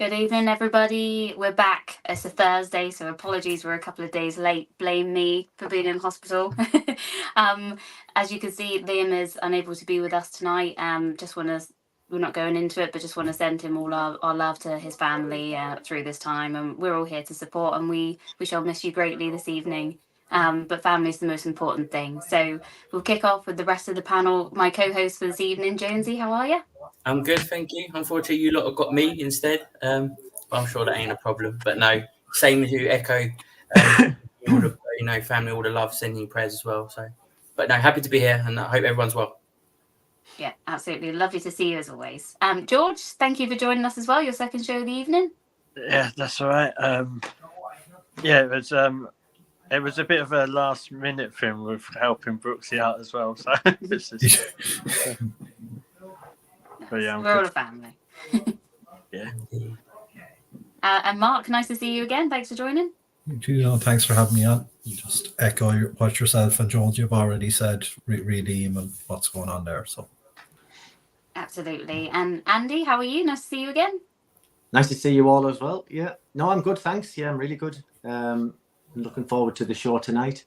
Good evening, everybody. We're back. It's a Thursday, so apologies we're a couple of days late. Blame me for being in hospital. As you can see, Liam is unable to be with us tonight. We're not going into it, but just want to send him all our love to his family through this time. And we're all here to support, and we shall miss you greatly this evening. But family is the most important thing. So we'll kick off with the rest of the panel. My co-host for this evening, Jonesy, how are you? I'm good, thank you. Unfortunately, you lot have got me instead. But I'm sure that ain't a problem. But no, same as you, echo. All the, family, all the love, sending prayers as well. So, but no, happy to be here, and I hope everyone's well. Yeah, absolutely. Lovely to see you as always. George, thank you for joining us as well. Your second show of the evening. Yeah, that's all right. It was a bit of a last minute thing with helping Brooksy out as well. So it's just, but yeah, we're all a family. Yeah. And Mark, nice to see you again. Thanks for joining. Thanks for having me on. You just echo what yourself and George you've already said, really, and what's going on there. So, absolutely. And Andy, how are you? Nice to see you again. Nice to see you all as well. Yeah, no, I'm good, thanks. Yeah, I'm really good. I'm looking forward to the show tonight,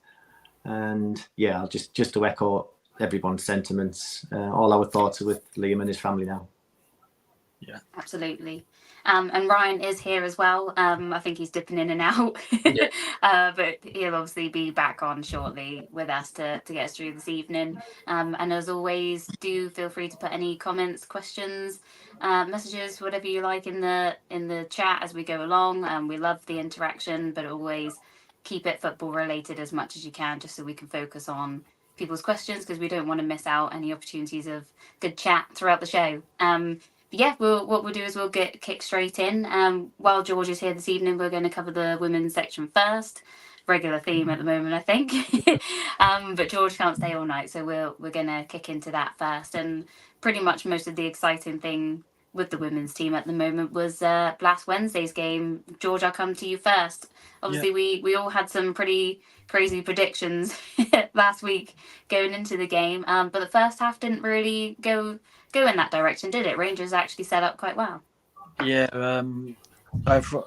and yeah, I'll just to echo everyone's sentiments. All our thoughts are with Liam and his family now. Yeah, absolutely. And Ryan is here as well. I think he's dipping in and out, but he'll obviously be back on shortly with us to get us through this evening. And as always, do feel free to put any comments, questions, messages, whatever you like in the chat as we go along. We love the interaction, but always keep it football related as much as you can, just so we can focus on people's questions, because we don't want to miss out any opportunities of good chat throughout the show. Yeah, what we'll do is we'll kick straight in. While George is here this evening, we're going to cover the women's section first. Regular theme at the moment, I think. But George can't stay all night, so we're going to kick into that first. And pretty much most of the exciting thing with the women's team at the moment was last Wednesday's game. George, I'll come to you first. Obviously, we all had some pretty crazy predictions last week going into the game, but the first half didn't really go in that direction, did it? Rangers actually set up quite well. Yeah,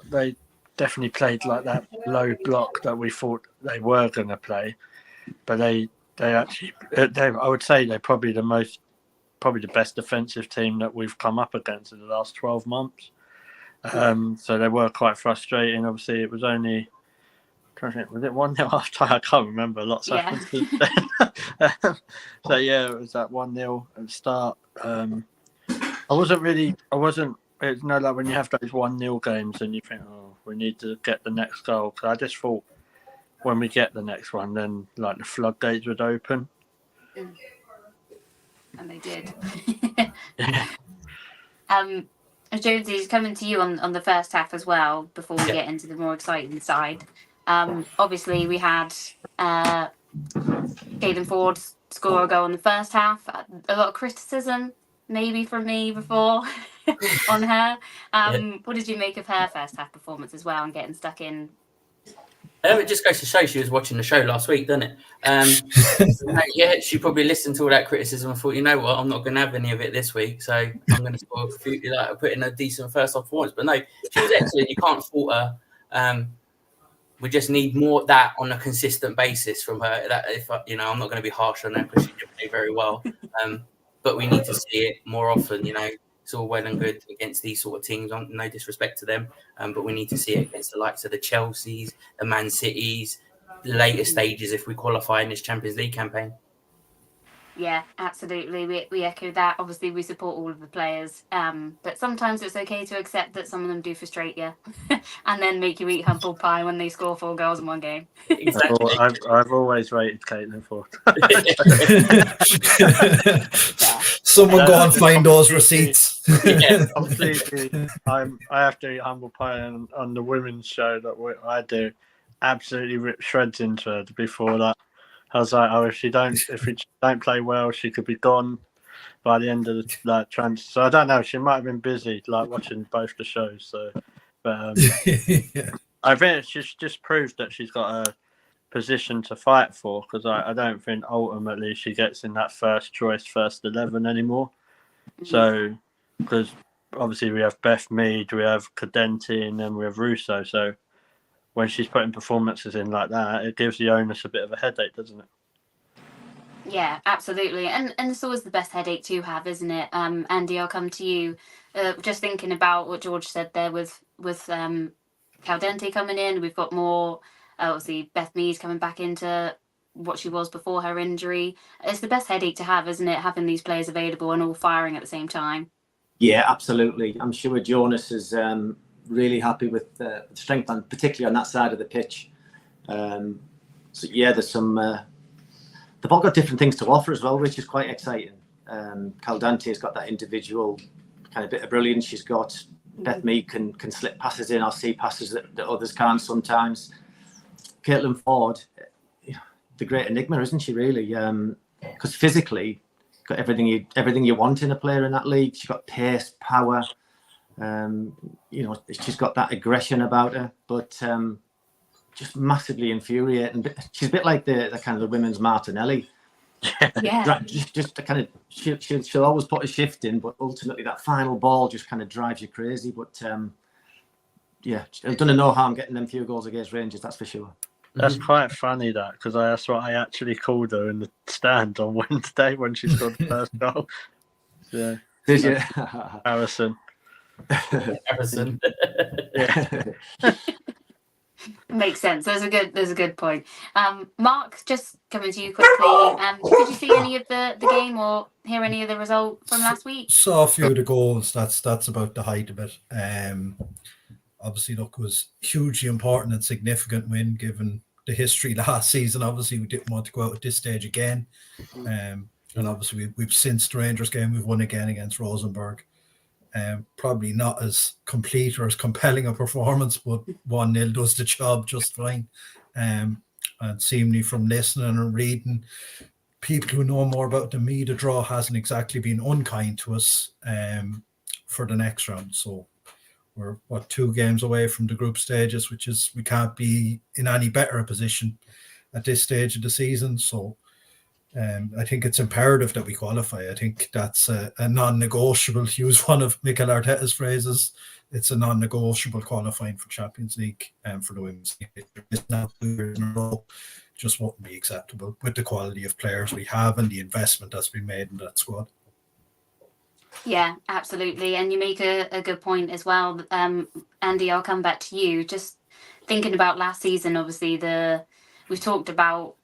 they definitely played like that low block that we thought they were going to play, but they actually, I would say they're probably the best defensive team that we've come up against in the last 12 months. So they were quite frustrating. Obviously, it was only, was it 1-0 half time? I can't remember. Lots happened since then. So yeah, it was that 1-0 at the start. It's not like when you have those 1-0 games and you think, oh, we need to get the next goal. Because I just thought when we get the next one, then like the floodgates would open. And they did. Jonesy's coming to you on the first half as well before we get into the more exciting side. Obviously, we had Caden Ford score a goal in the first half. A lot of criticism, maybe from me before, on her. What did you make of her first half performance as well and getting stuck in? It just goes to show she was watching the show last week, doesn't it? She probably listened to all that criticism and thought, you know what, I'm not going to have any of it this week, so I'm going to put in a decent first half performance. But no, she was excellent. You can't fault her. We just need more of that on a consistent basis from her. That I'm not going to be harsh on her because she did play very well. But we need to see it more often. It's all well and good against these sort of teams. No disrespect to them, but we need to see it against the likes of the Chelseas, the Man Cities, the later stages if we qualify in this Champions League campaign. Yeah, absolutely. We echo that. Obviously, we support all of the players, but sometimes it's okay to accept that some of them do frustrate you and then make you eat humble pie when they score 4 goals in one game. Exactly. I've always rated Caitlin Ford. Someone go and find those receipts. Completely. I have to eat humble pie on the women's show that I do. Absolutely rip shreds into her before that. I was like, oh, if she don't play well, she could be gone by the end of the transfer. So I don't know. She might have been busy, like watching both the shows. So, but I think she's just proved that she's got a position to fight for. Because I don't think ultimately she gets in that first choice, first 11 anymore. So, because obviously we have Beth Mead, we have Cadenti, and then we have Russo. So when she's putting performances in like that, it gives the onus a bit of a headache, doesn't it? Yeah, absolutely. And it's always the best headache to have, isn't it? Andy, I'll come to you. Just thinking about what George said there with Caldente coming in, we've got more, obviously Beth Mead coming back into what she was before her injury. It's the best headache to have, isn't it? Having these players available and all firing at the same time. Yeah, absolutely. I'm sure Jonas is really happy with the strength, on, particularly on that side of the pitch. So yeah, there's some... they've all got different things to offer as well, which is quite exciting. Caldente has got that individual kind of bit of brilliance. She's got Beth Mead can slip passes in or see passes that others can't sometimes. Caitlin Ford, the great enigma, isn't she really? Because physically, got everything you want in a player in that league. She's got pace, power. She's got that aggression about her, but just massively infuriating. She's a bit like the kind of the women's Martinelli. Yeah. Just kind of she'll always put a shift in, but ultimately that final ball just kind of drives you crazy. But I've done her no harm getting them few goals against Rangers, that's for sure. That's quite funny, that, because that's what I actually called her in the stand on Wednesday when she scored the first goal. Yeah. Did you? Harrison. Yeah. Makes sense. There's a good point. Mark, just coming to you quickly. Did you see any of the game or hear any of the result from last week? Saw a few of the goals. That's about the height of it. Obviously, look, it was hugely important and significant win given the history last season. Obviously, we didn't want to go out at this stage again. And obviously, we've since the Rangers game, we've won again against Rosenborg. Probably not as complete or as compelling a performance, but 1-0 does the job just fine. And seemingly from listening and reading, people who know more about than me, the draw hasn't exactly been unkind to us for the next round. So we're 2 games away from the group stages, which is we can't be in any better a position at this stage of the season. So I think it's imperative that we qualify. I think that's a non-negotiable, to use one of Mikel Arteta's phrases. It's a non-negotiable qualifying for Champions League for the women's league. It's now 2 years in a row. Just won't be acceptable with the quality of players we have and the investment that's been made in that squad. Yeah, absolutely. And you make a good point as well. Andy, I'll come back to you. Just thinking about last season, obviously we've talked about,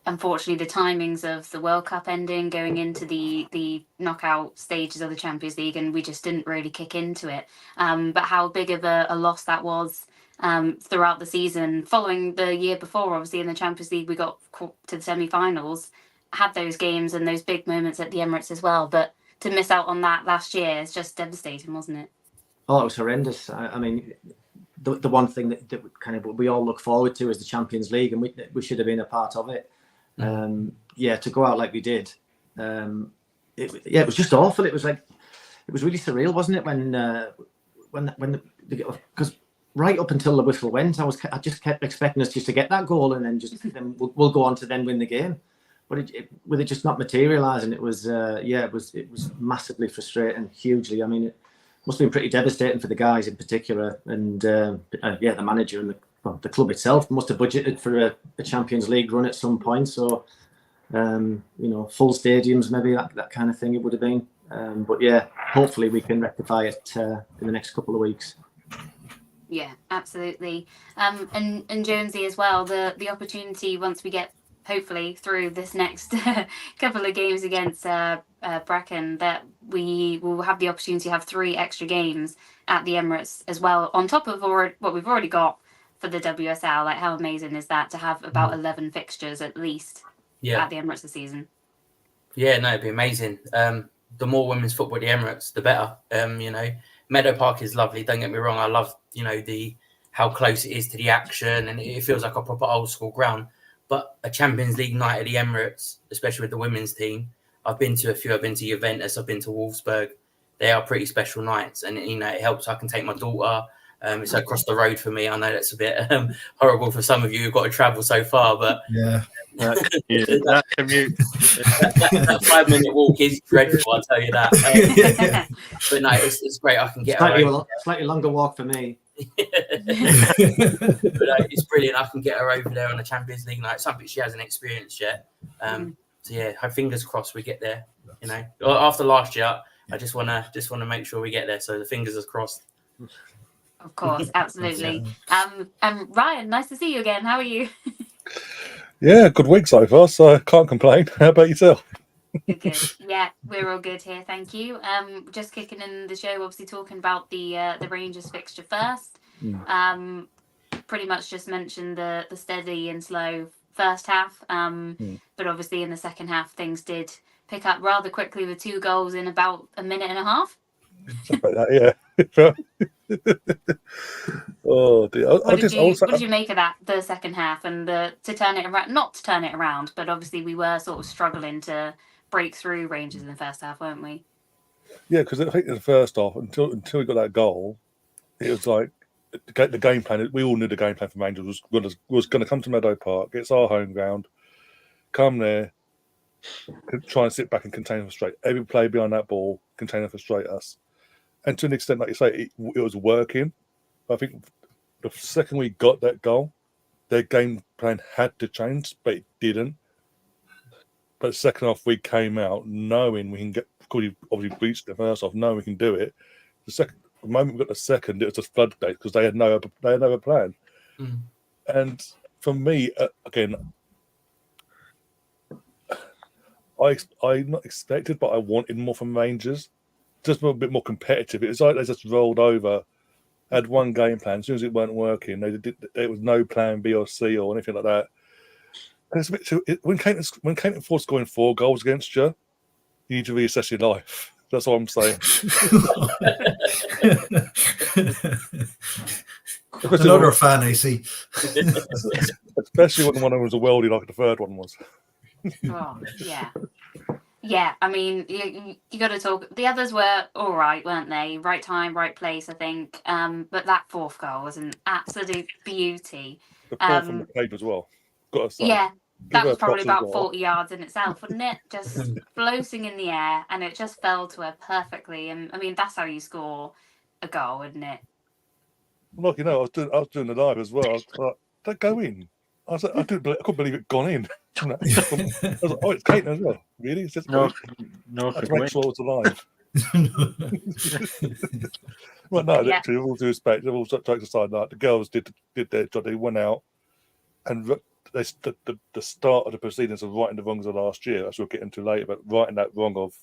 unfortunately, the timings of the World Cup ending, going into the knockout stages of the Champions League, and we just didn't really kick into it. But how big of a loss that was throughout the season. Following the year before, obviously, in the Champions League, we got to the semi-finals, had those games and those big moments at the Emirates as well. But to miss out on that last year is just devastating, wasn't it? Oh, it was horrendous. I mean, the one thing that kind of we all look forward to is the Champions League, and we should have been a part of it. To go out like we did, it was just awful. It was really surreal, wasn't it? When because right up until the whistle went, I just kept expecting us just to get that goal, and then we'll go on to then win the game. But with it just not materialising, it was massively frustrating, hugely. I mean, it must have been pretty devastating for the guys in particular, and the manager and the club itself must have budgeted for a Champions League run at some point. So, full stadiums, maybe that kind of thing it would have been. But yeah, hopefully we can rectify it in the next couple of weeks. Yeah, absolutely. And Jonesy as well, the opportunity once we get hopefully through this next couple of games against Bracken, that we will have the opportunity to have 3 extra games at the Emirates as well, on top of what we've already got for the WSL. Like, how amazing is that to have about 11 fixtures at least at the Emirates this season? Yeah, no, it'd be amazing. The more women's football at the Emirates, the better. Meadow Park is lovely, don't get me wrong. I love, how close it is to the action, and it feels like a proper old school ground. But a Champions League night at the Emirates, especially with the women's team, I've been to a few. I've been to Juventus, I've been to Wolfsburg. They are pretty special nights, and it helps. I can take my daughter. It's across the road for me. I know that's a bit horrible for some of you who've got to travel so far, but that commute. That 5-minute walk is dreadful, I'll tell you that. But no, it's great. I can get slightly longer walk for me. But it's brilliant. I can get her over there on the Champions League night, something she hasn't experienced yet. So yeah, fingers crossed we get there. You know, after last year, I just wanna make sure we get there. So the fingers are crossed. Of course, absolutely. Ryan, nice to see you again. How are you? Yeah, good week so far, so I can't complain. How about yourself? Good. Yeah, we're all good here, thank you. Just kicking in the show, obviously talking about the Rangers fixture first. Pretty much just mentioned the steady and slow first half, but obviously in the second half things did pick up rather quickly with 2 goals in about a minute and a half. Something like that, yeah. Oh dear. What did you make of that, the second half, and to turn it around? Not to turn it around, but obviously we were sort of struggling to break through Rangers in the first half, weren't we? Yeah, because I think in the first half, until we got that goal, it was like the game plan. We all knew the game plan for Rangers was going to come to Meadow Park. It's our home ground. Come there, try and sit back and contain and frustrate. Every play behind that ball, contain and frustrate us. And to an extent, like you say, it was working. I think the second we got that goal, their game plan had to change, but it didn't. But the second half, we came out knowing we can get. We obviously reached the first half, knowing we can do it. The moment we got the second, it was just floodgates because they had no other plan. And for me, again, I not expected, but I wanted more from Rangers. Just a bit more competitive. It was like they just rolled over, had one game plan. As soon as it weren't working, there was no plan B or C or anything like that. And it's a bit when Clayton Ford's scoring 4 goals against you, you need to reassess your life. That's what I'm saying. Another fan, I see. Especially when one of them was a worldie like the third one was. Oh, yeah. Yeah, I mean, you got to talk. The others were all right, weren't they? Right time, right place, I think. But that 4th goal was an absolute beauty. The 4th from the Cape as well. Got to say. Yeah, that was probably about 40 yards in itself, wasn't it? Just floating in the air, and it just fell to her perfectly. And I mean, that's how you score a goal, isn't it? Look, I was doing the live as well. I was like, "Don't go in." I was like, I couldn't believe it gone in. I was like, "Oh, it's Clayton as well." Really? It's just no, to make sure it's alive. Well, no, literally, with all due respect, all jokes aside, like the girls did their job. They went out, and the start of the proceedings of righting the wrongs of last year, as we'll get into later, but righting that wrong of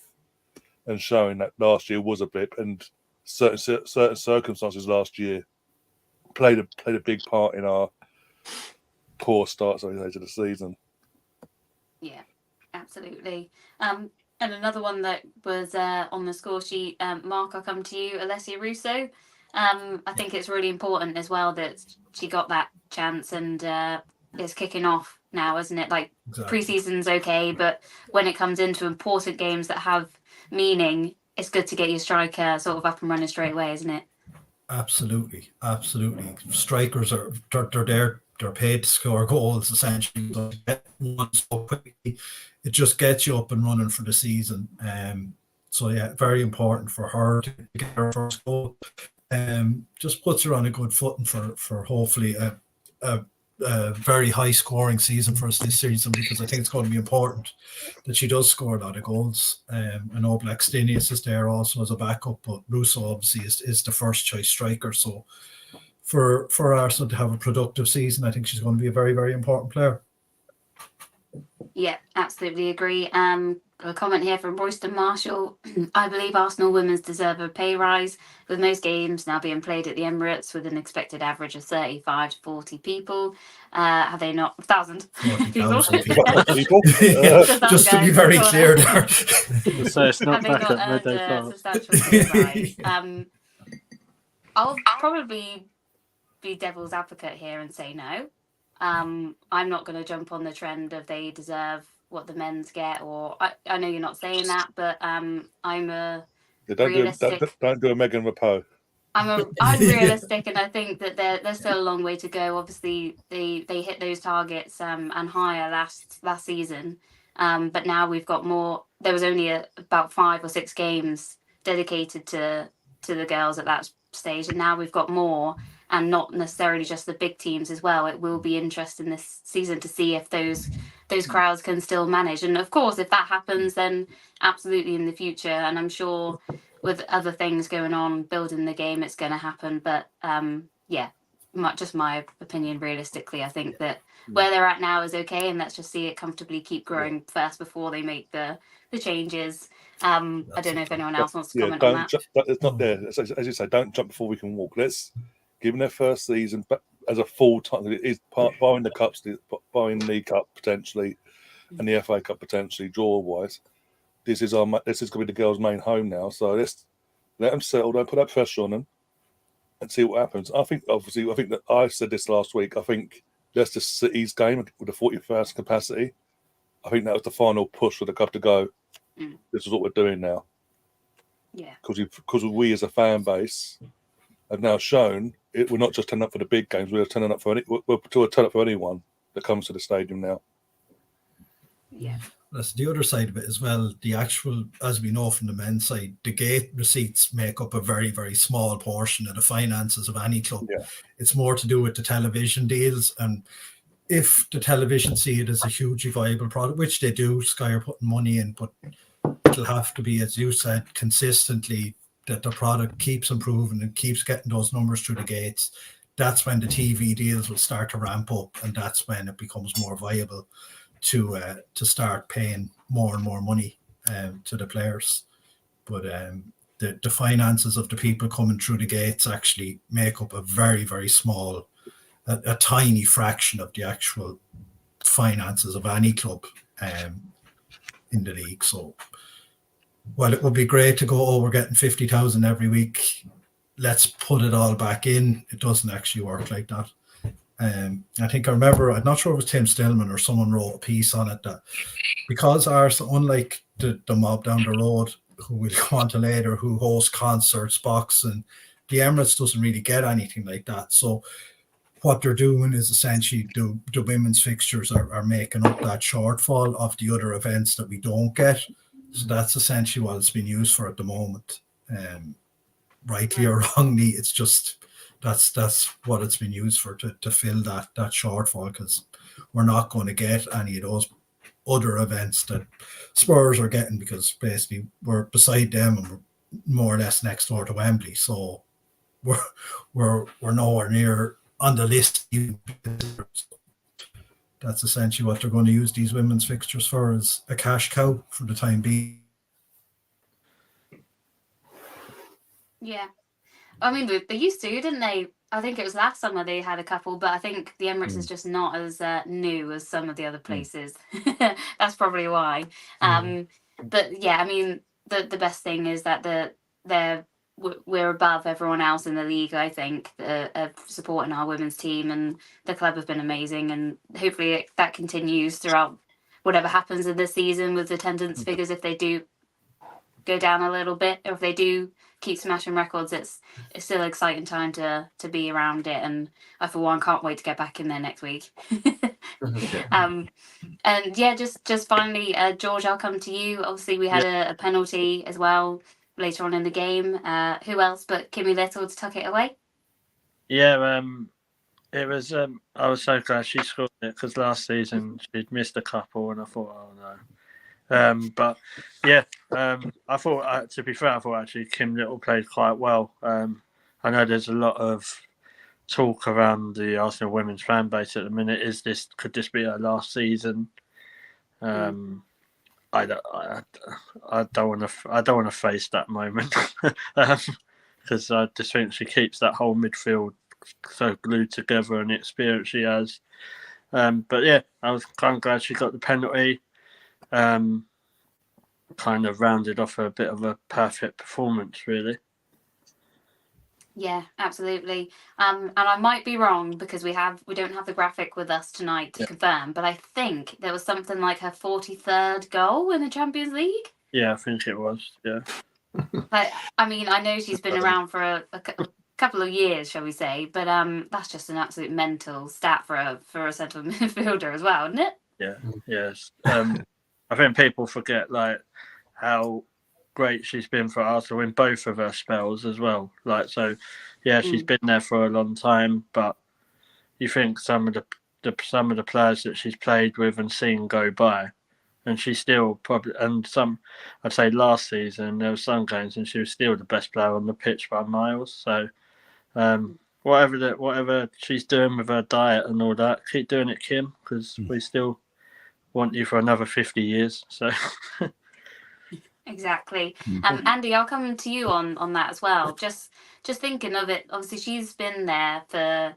and showing that last year was a blip, and certain circumstances last year played a big part in our poor start, to the season. Yeah, absolutely. And another one that was on the score sheet, Mark, I'll come to you, Alessia Russo. I think it's really important as well that she got that chance and is kicking off now, isn't it? Like, pre-season's okay, but when it comes into important games that have meaning, it's good to get your striker sort of up and running straight away, isn't it? Absolutely. Strikers they're there. They're paid to score goals, essentially. So quickly, it just gets you up and running for the season. So yeah, very important for her to get her first goal. Just puts her on a good footing for hopefully a very high scoring season for us this season, because I think it's going to be important that she does score a lot of goals. I know Blackstenius is there also as a backup, but Russo obviously is the first choice striker. So for Arsenal to have a productive season, I think she's going to be a very, very important player. Yeah, absolutely agree. A comment here from Royston Marshall. I believe Arsenal women's deserve a pay rise, with most games now being played at the Emirates with an expected average of 35 to 40 people. Have they not? 1,000 people. Just to be very clear there. So it's not back at Meadow Park. Substantial pay rise. I'll probably be devil's advocate here and say no. I'm not going to jump on the trend of they deserve what the men's get, or I know you're not saying that, but I'm a realistic. Don't do a Megan Rapinoe. I'm realistic, and I think that there's still a long way to go. Obviously, they hit those targets and higher last season, But now we've got more. There was only about 5 or 6 games dedicated to the girls at that stage, and now we've got more, and not necessarily just the big teams as well. It will be interesting this season to see if those crowds can still manage. And of course, if that happens, then absolutely in the future. And I'm sure with other things going on, building the game, it's going to happen. But just my opinion, realistically, I think that where they're at now is okay, and let's just see it comfortably keep growing first before they make the changes. I don't know if anyone else wants to comment on that. It's not there. As you say, don't jump before we can walk. Let's give them their first season as a full time. It is buying the cups, buying the League Cup potentially, and the FA Cup potentially draw wise. This is going to be the girls' main home now. So let's let them settle. Don't put that pressure on them, and see what happens. I think that I said this last week. I think Leicester City's game with the 40,000 capacity. I think that was the final push for the club to go. This is what we're doing now. Yeah. Because we as a fan base have now shown we're not just turning up for the big games. We're turning up for anyone that comes to the stadium now. Yeah. That's the other side of it as well. The actual, as we know from the men's side, the gate receipts make up a very, very small portion of the finances of any club. Yeah. It's more to do with the television deals. And if the television see it as a hugely viable product, which they do, Sky are putting money in, but it'll have to be, as you said, consistently that the product keeps improving and keeps getting those numbers through the gates. That's when the TV deals will start to ramp up, and that's when it becomes more viable to start paying more and more money to the players. But the finances of the people coming through the gates actually make up a very, very small, a tiny fraction of the actual finances of any club in the league. So while it would be great to go, we're getting 50,000 every week, let's put it all back in, it doesn't actually work like that. I think I remember, I'm not sure if it was Tim Stillman or someone wrote a piece on it that because Arsenal, unlike the mob down the road, who we'll go on to later, who host concerts, boxing, the Emirates doesn't really get anything like that. So what they're doing is essentially the women's fixtures are making up that shortfall of the other events that we don't get. So that's essentially what it's been used for at the moment. Rightly or wrongly, it's just that's what it's been used for, to fill that shortfall, because we're not going to get any of those other events that Spurs are getting, because basically we're beside them and we're more or less next door to Wembley. So we're nowhere near on the list. That's essentially what they're going to use these women's fixtures for, as a cash cow for the time being. Yeah. I mean, they used to, didn't they? I think it was last summer they had a couple, but I think the Emirates is just not as new as some of the other places. That's probably why. But yeah, I mean, the best thing is that we're above everyone else in the league, I think, of supporting our women's team, and the club have been amazing, and hopefully that continues throughout whatever happens in this season with attendance figures. If they do go down a little bit, or if they do keep smashing records, it's still an exciting time to be around it, and I for one can't wait to get back in there next week. And yeah, just finally, George, I'll come to you. Obviously we had a penalty as well later on in the game. Who else but Kimmy Little to tuck it away? Yeah, it was. I was so glad she scored it, because last season she'd missed a couple, and I thought, oh no. But yeah, I thought, to be fair, I thought actually Kim Little played quite well. I know there's a lot of talk around the Arsenal women's fan base at the minute. Could this be her last season? I don't want to face that moment, because I just think she keeps that whole midfield so glued together, and the experience she has. But yeah, I was kind of glad she got the penalty. Kind of rounded off a bit of a perfect performance, really. Yeah, absolutely. And I might be wrong, because we don't have the graphic with us tonight to confirm, but I think there was something like her 43rd goal in the Champions League. Yeah, I think it was. Yeah. But I mean, I know she's been around for a couple of years, shall we say? But that's just an absolute mental stat for a central midfielder as well, isn't it? Yeah. Yes. I think people forget like how great she's been for Arsenal in both of her spells as well. Like, so, yeah, she's been there for a long time, but you think some of the players that she's played with and seen go by, and she's still probably, and some, I'd say last season there were some games and she was still the best player on the pitch by miles. So whatever she's doing with her diet and all that, keep doing it, Kim, because we still want you for another 50 years. So exactly. Andy, I'll come to you on that as well. Just thinking of it, obviously she's been there for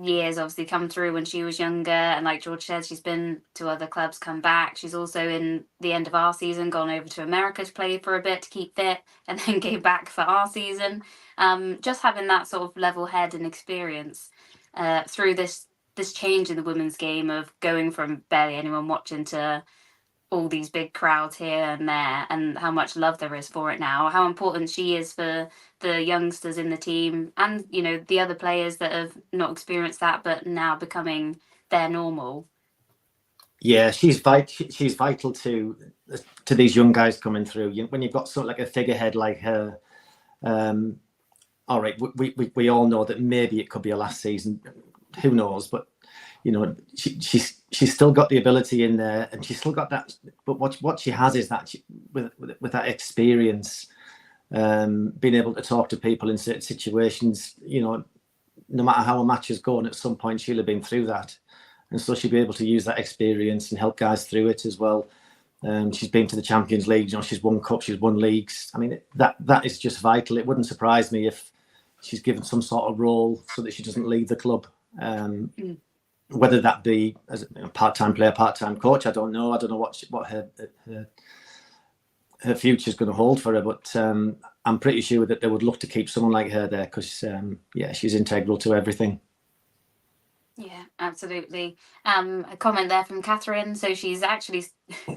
years, obviously come through when she was younger, and like George said, she's been to other clubs, come back. She's also in the end of our season gone over to America to play for a bit to keep fit, and then came back for our season. Just having that sort of level head and experience through this change in the women's game of going from barely anyone watching to all these big crowds here and there, and how much love there is for it now, how important she is for the youngsters in the team, and you know, the other players that have not experienced that but now becoming their normal. Yeah, she's vital to these young guys coming through. When you've got sort of like a figurehead like her, all right, we all know that maybe it could be a last season, who knows, but you know, she's still got the ability in there, and she's still got that. But what she has is that with that experience, being able to talk to people in certain situations. You know, no matter how a match is going, at some point she'll have been through that, and so she'll be able to use that experience and help guys through it as well. She's been to the Champions League. You know, she's won cups, she's won leagues. I mean, that is just vital. It wouldn't surprise me if she's given some sort of role so that she doesn't leave the club. Whether that be as a part-time player, part-time coach, I don't know. I don't know what her future is going to hold for her, but I'm pretty sure that they would look to keep someone like her there because, she's integral to everything. Yeah, absolutely. A comment there from Catherine. So she's actually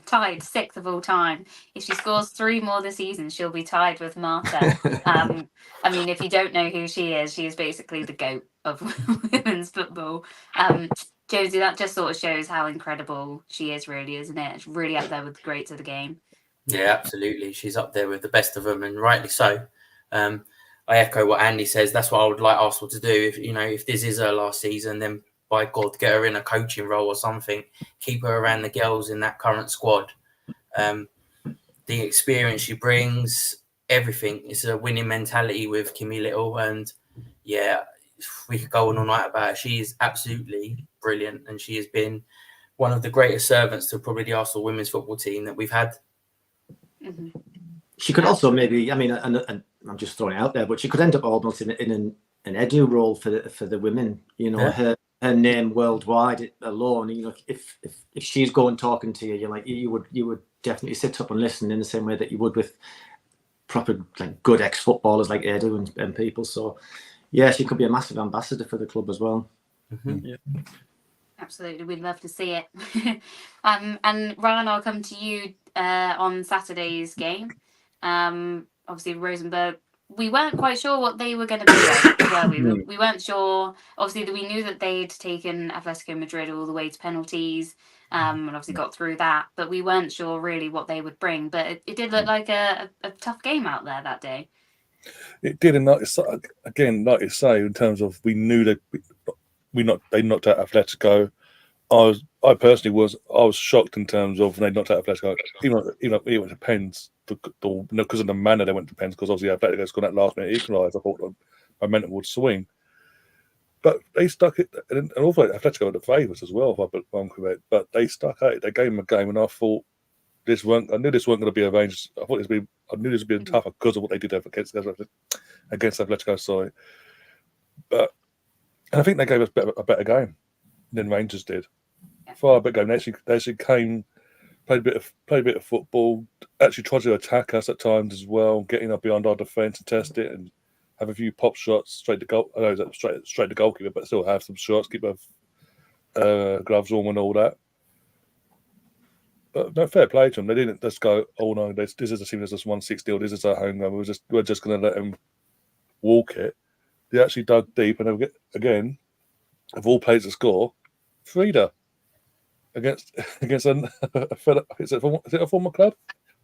tied 6th of all time. If she scores 3 more this season, she'll be tied with Marta. I mean, if you don't know who she is basically the GOAT of women's football. Josie, that just sort of shows how incredible she is, really, isn't it? It's really up there with the greats of the game. Yeah, absolutely. She's up there with the best of them, and rightly so. I echo what Andy says. That's what I would like Arsenal to do. If this is her last season, then by God, get her in a coaching role or something. Keep her around the girls in that current squad. The experience she brings, everything. It's a winning mentality with Kimmy Little, and yeah, we could go on all night about her. She is absolutely brilliant, and she has been one of the greatest servants to probably the Arsenal women's football team that we've had. Mm-hmm. She could also maybe, I mean, and I'm just throwing it out there, but she could end up almost in an edu role for the women. You know, her name worldwide alone. You know, if she's going talking to you, you're like, you would definitely sit up and listen in the same way that you would with proper like good ex-footballers like Edu and people. So yeah, she could be a massive ambassador for the club as well. Mm-hmm. Yeah. Absolutely, we'd love to see it. And Ryan, I'll come to you on Saturday's game. Obviously, Rosenborg, we weren't quite sure what they were going to be like, were we? We weren't sure. Obviously, we knew that they'd taken Atletico Madrid all the way to penalties, and obviously got through that. But we weren't sure really what they would bring. But it did look like a tough game out there that day. It did, and again, like you say, in terms of we knew that they knocked out Atletico. I personally was shocked in terms of when they knocked out Atletico. Even it went to pens because of the manner they went to pens. Because obviously Atletico's got that last minute equaliser. I thought the momentum would swing, but they stuck it, and also Atletico were the favourites as well, if I'm correct. But they stuck out. They gave them a game, and I thought I knew this weren't going to be arranged. I knew this would be tougher because of what they did against Atletico. Sorry, but. And I think they gave us a better game than Rangers did. Far better game. They actually came, played a bit of football. Actually tried to attack us at times as well, getting up beyond our defence and test it, and have a few pop shots straight to goal. I know straight to goalkeeper, but still have some shots. Keep our gloves on and all that. But no, fair play to them. They didn't just go, oh no, this is a team that's just won 6-0. This is our home game. We're just going to let them walk it. They actually dug deep, and again, of all players to score, Frida. against is it a former club?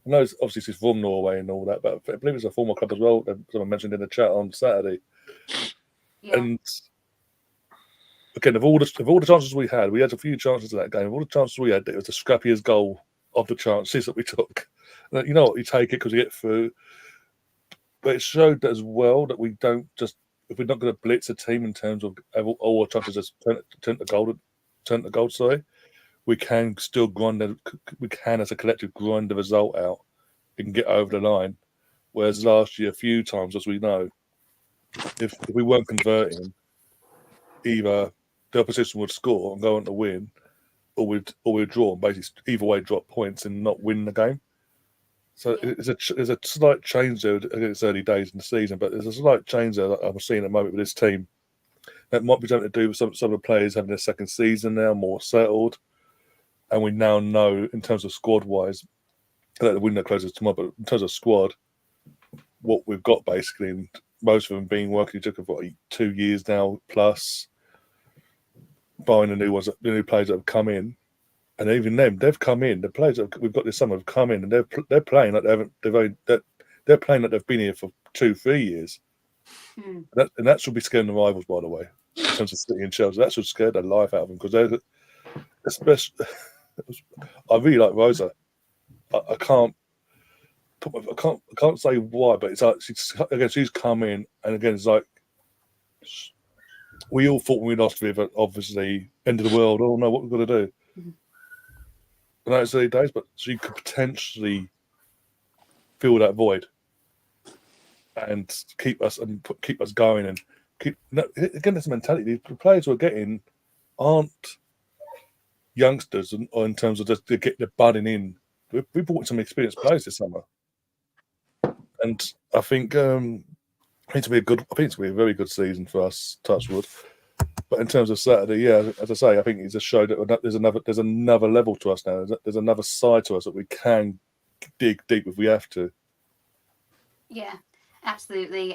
I know it's obviously it's from Norway and all that, but I believe it's a former club as well. Someone mentioned in the chat on Saturday. Yeah. And again, of all the chances we had a few chances in that game. Of all the chances we had, it was the scrappiest goal of the chances that we took. And you know what? You take it because you get through. But it showed that as well that we don't just, if we're not going to blitz a team in terms of all our chances just turn the goal, sorry, we can still we can as a collective grind the result out and get over the line. Whereas last year, a few times, as we know, if we weren't converting, either the opposition would score and go on to win, or we'd draw and basically either way drop points and not win the game. So there's a slight change there. I think it's early days in the season, but there's a slight change there that I'm seeing at the moment with this team. That might be something to do with some of the players having their second season now, more settled. And we now know, in terms of squad-wise, that the window closes tomorrow, but in terms of squad, what we've got basically, and most of them being working together for 2 years now plus, buying the new players that have come in. And even them, they've come in. The players that we've got this summer have come in, and they're playing like they're playing like they've been here for 2-3 years. And that should be scaring the rivals, by the way, in terms of City and Chelsea. That should scare the life out of them because they're especially. I really like Rosa. I can't say why, but it's like she's come in, and again it's like we all thought when we lost River, obviously end of the world. Oh no, what we've got to do. I know it's early days, but she could potentially fill that void and keep us going and keep. Again, this mentality. The players we're getting aren't youngsters, or in terms of just to get the budding in. We brought some experienced players this summer, and I think it's going to be a very good season for us. Touchwood. But in terms of Saturday, yeah, as I say, I think it just showed that there's another level to us now. There's another side to us that we can dig deep if we have to. Yeah, absolutely.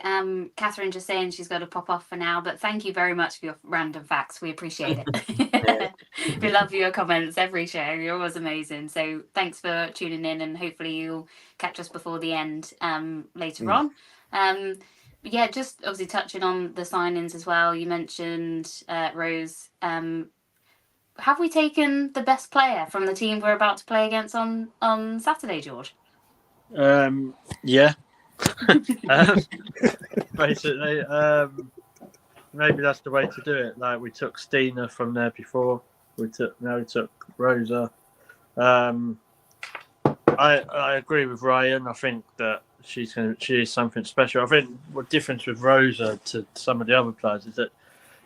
Catherine just saying she's got to pop off for now, but thank you very much for your random facts. We appreciate it. We love your comments every show. You're always amazing. So thanks for tuning in, and hopefully you'll catch us before the end later on. Yeah, just obviously touching on the signings as well. You mentioned Rose. Have we taken the best player from the team we're about to play against on Saturday, George? Yeah. Basically, maybe that's the way to do it. Like we took Stina from there before. We took Rosa. I agree with Ryan. I think that she is something special. I think what difference with Rosa to some of the other players is that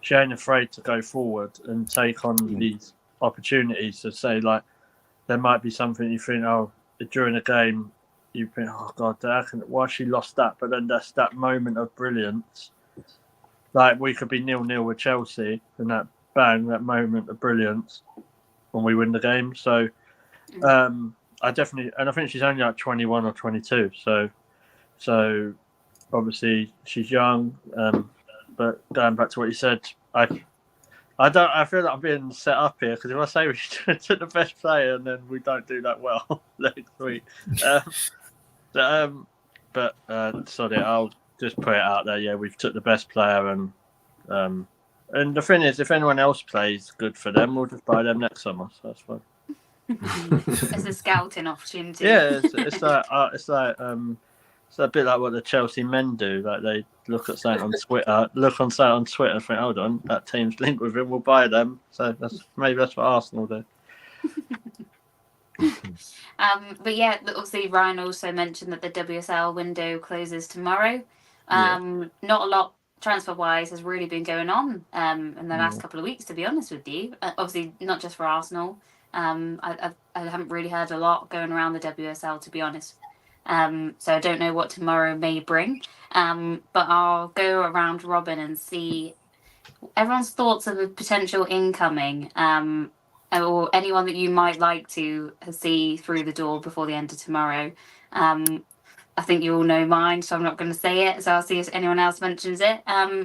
she ain't afraid to go forward and take on these opportunities to say, like, there might be something you think, during a game, you think, oh God, why she lost that? But then that's that moment of brilliance. Like we could be 0-0 with Chelsea, and that moment of brilliance when we win the game. So I think she's only like 21 or 22. So obviously she's young. But going back to what you said, I feel like I'm being set up here because if I say we took the best player and then we don't do that well next week. Sorry, I'll just put it out there. Yeah, we've took the best player, and the thing is, if anyone else plays good for them, we'll just buy them next summer. So that's fine. As a scouting opportunity. Yeah, it's a bit like what the Chelsea men do. Like they look at something on Twitter, and think, hold on, that team's linked with him, we'll buy them. So maybe that's what Arsenal do. But yeah, obviously Ryan also mentioned that the WSL window closes tomorrow. Not a lot transfer wise has really been going on in the last couple of weeks, to be honest with you. Obviously not just for Arsenal. I haven't really heard a lot going around the WSL, to be honest. So I don't know what tomorrow may bring. But I'll go around Robin and see everyone's thoughts of a potential incoming, or anyone that you might like to see through the door before the end of tomorrow. I think you all know mine, so I'm not going to say it. So I'll see if anyone else mentions it.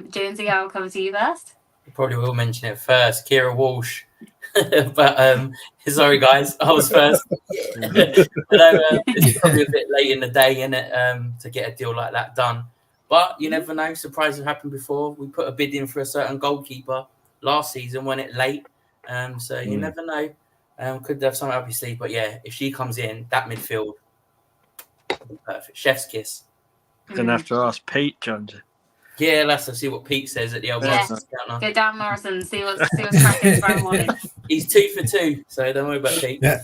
Jonesy, I'll come to you first. You probably will mention it first. Kira Walsh. But sorry, guys, I was first. I know it's probably a bit late in the day, innit, to get a deal like that done. But you never know. Surprises have happened before. We put a bid in for a certain goalkeeper last season, when it late. So you never know. Could have something up your sleeve. But yeah, if she comes in, that midfield, perfect. Chef's kiss. Gonna have to ask Pete, Jonesy. Yeah, let's see what Pete says at the old Yeah. counter. Go down, Morrison. See what's cracking tomorrow morning. He's 2 for 2, so don't worry about Pete. Yeah.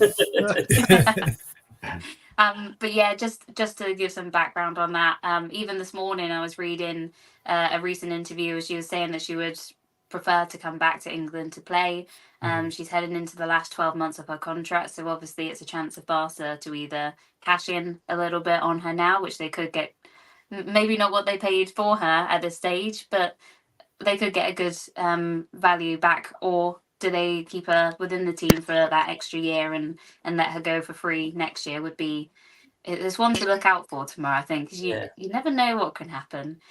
But yeah, just to give some background on that, even this morning I was reading a recent interview where she was saying that she would prefer to come back to England to play. She's heading into the last 12 months of her contract, so obviously it's a chance of Barca to either cash in a little bit on her now, which they could get, maybe not what they paid for her at this stage, but they could get a good value back, or do they keep her within the team for that extra year and let her go for free next year? Would be, there's one to look out for tomorrow, I think, because you never know what can happen.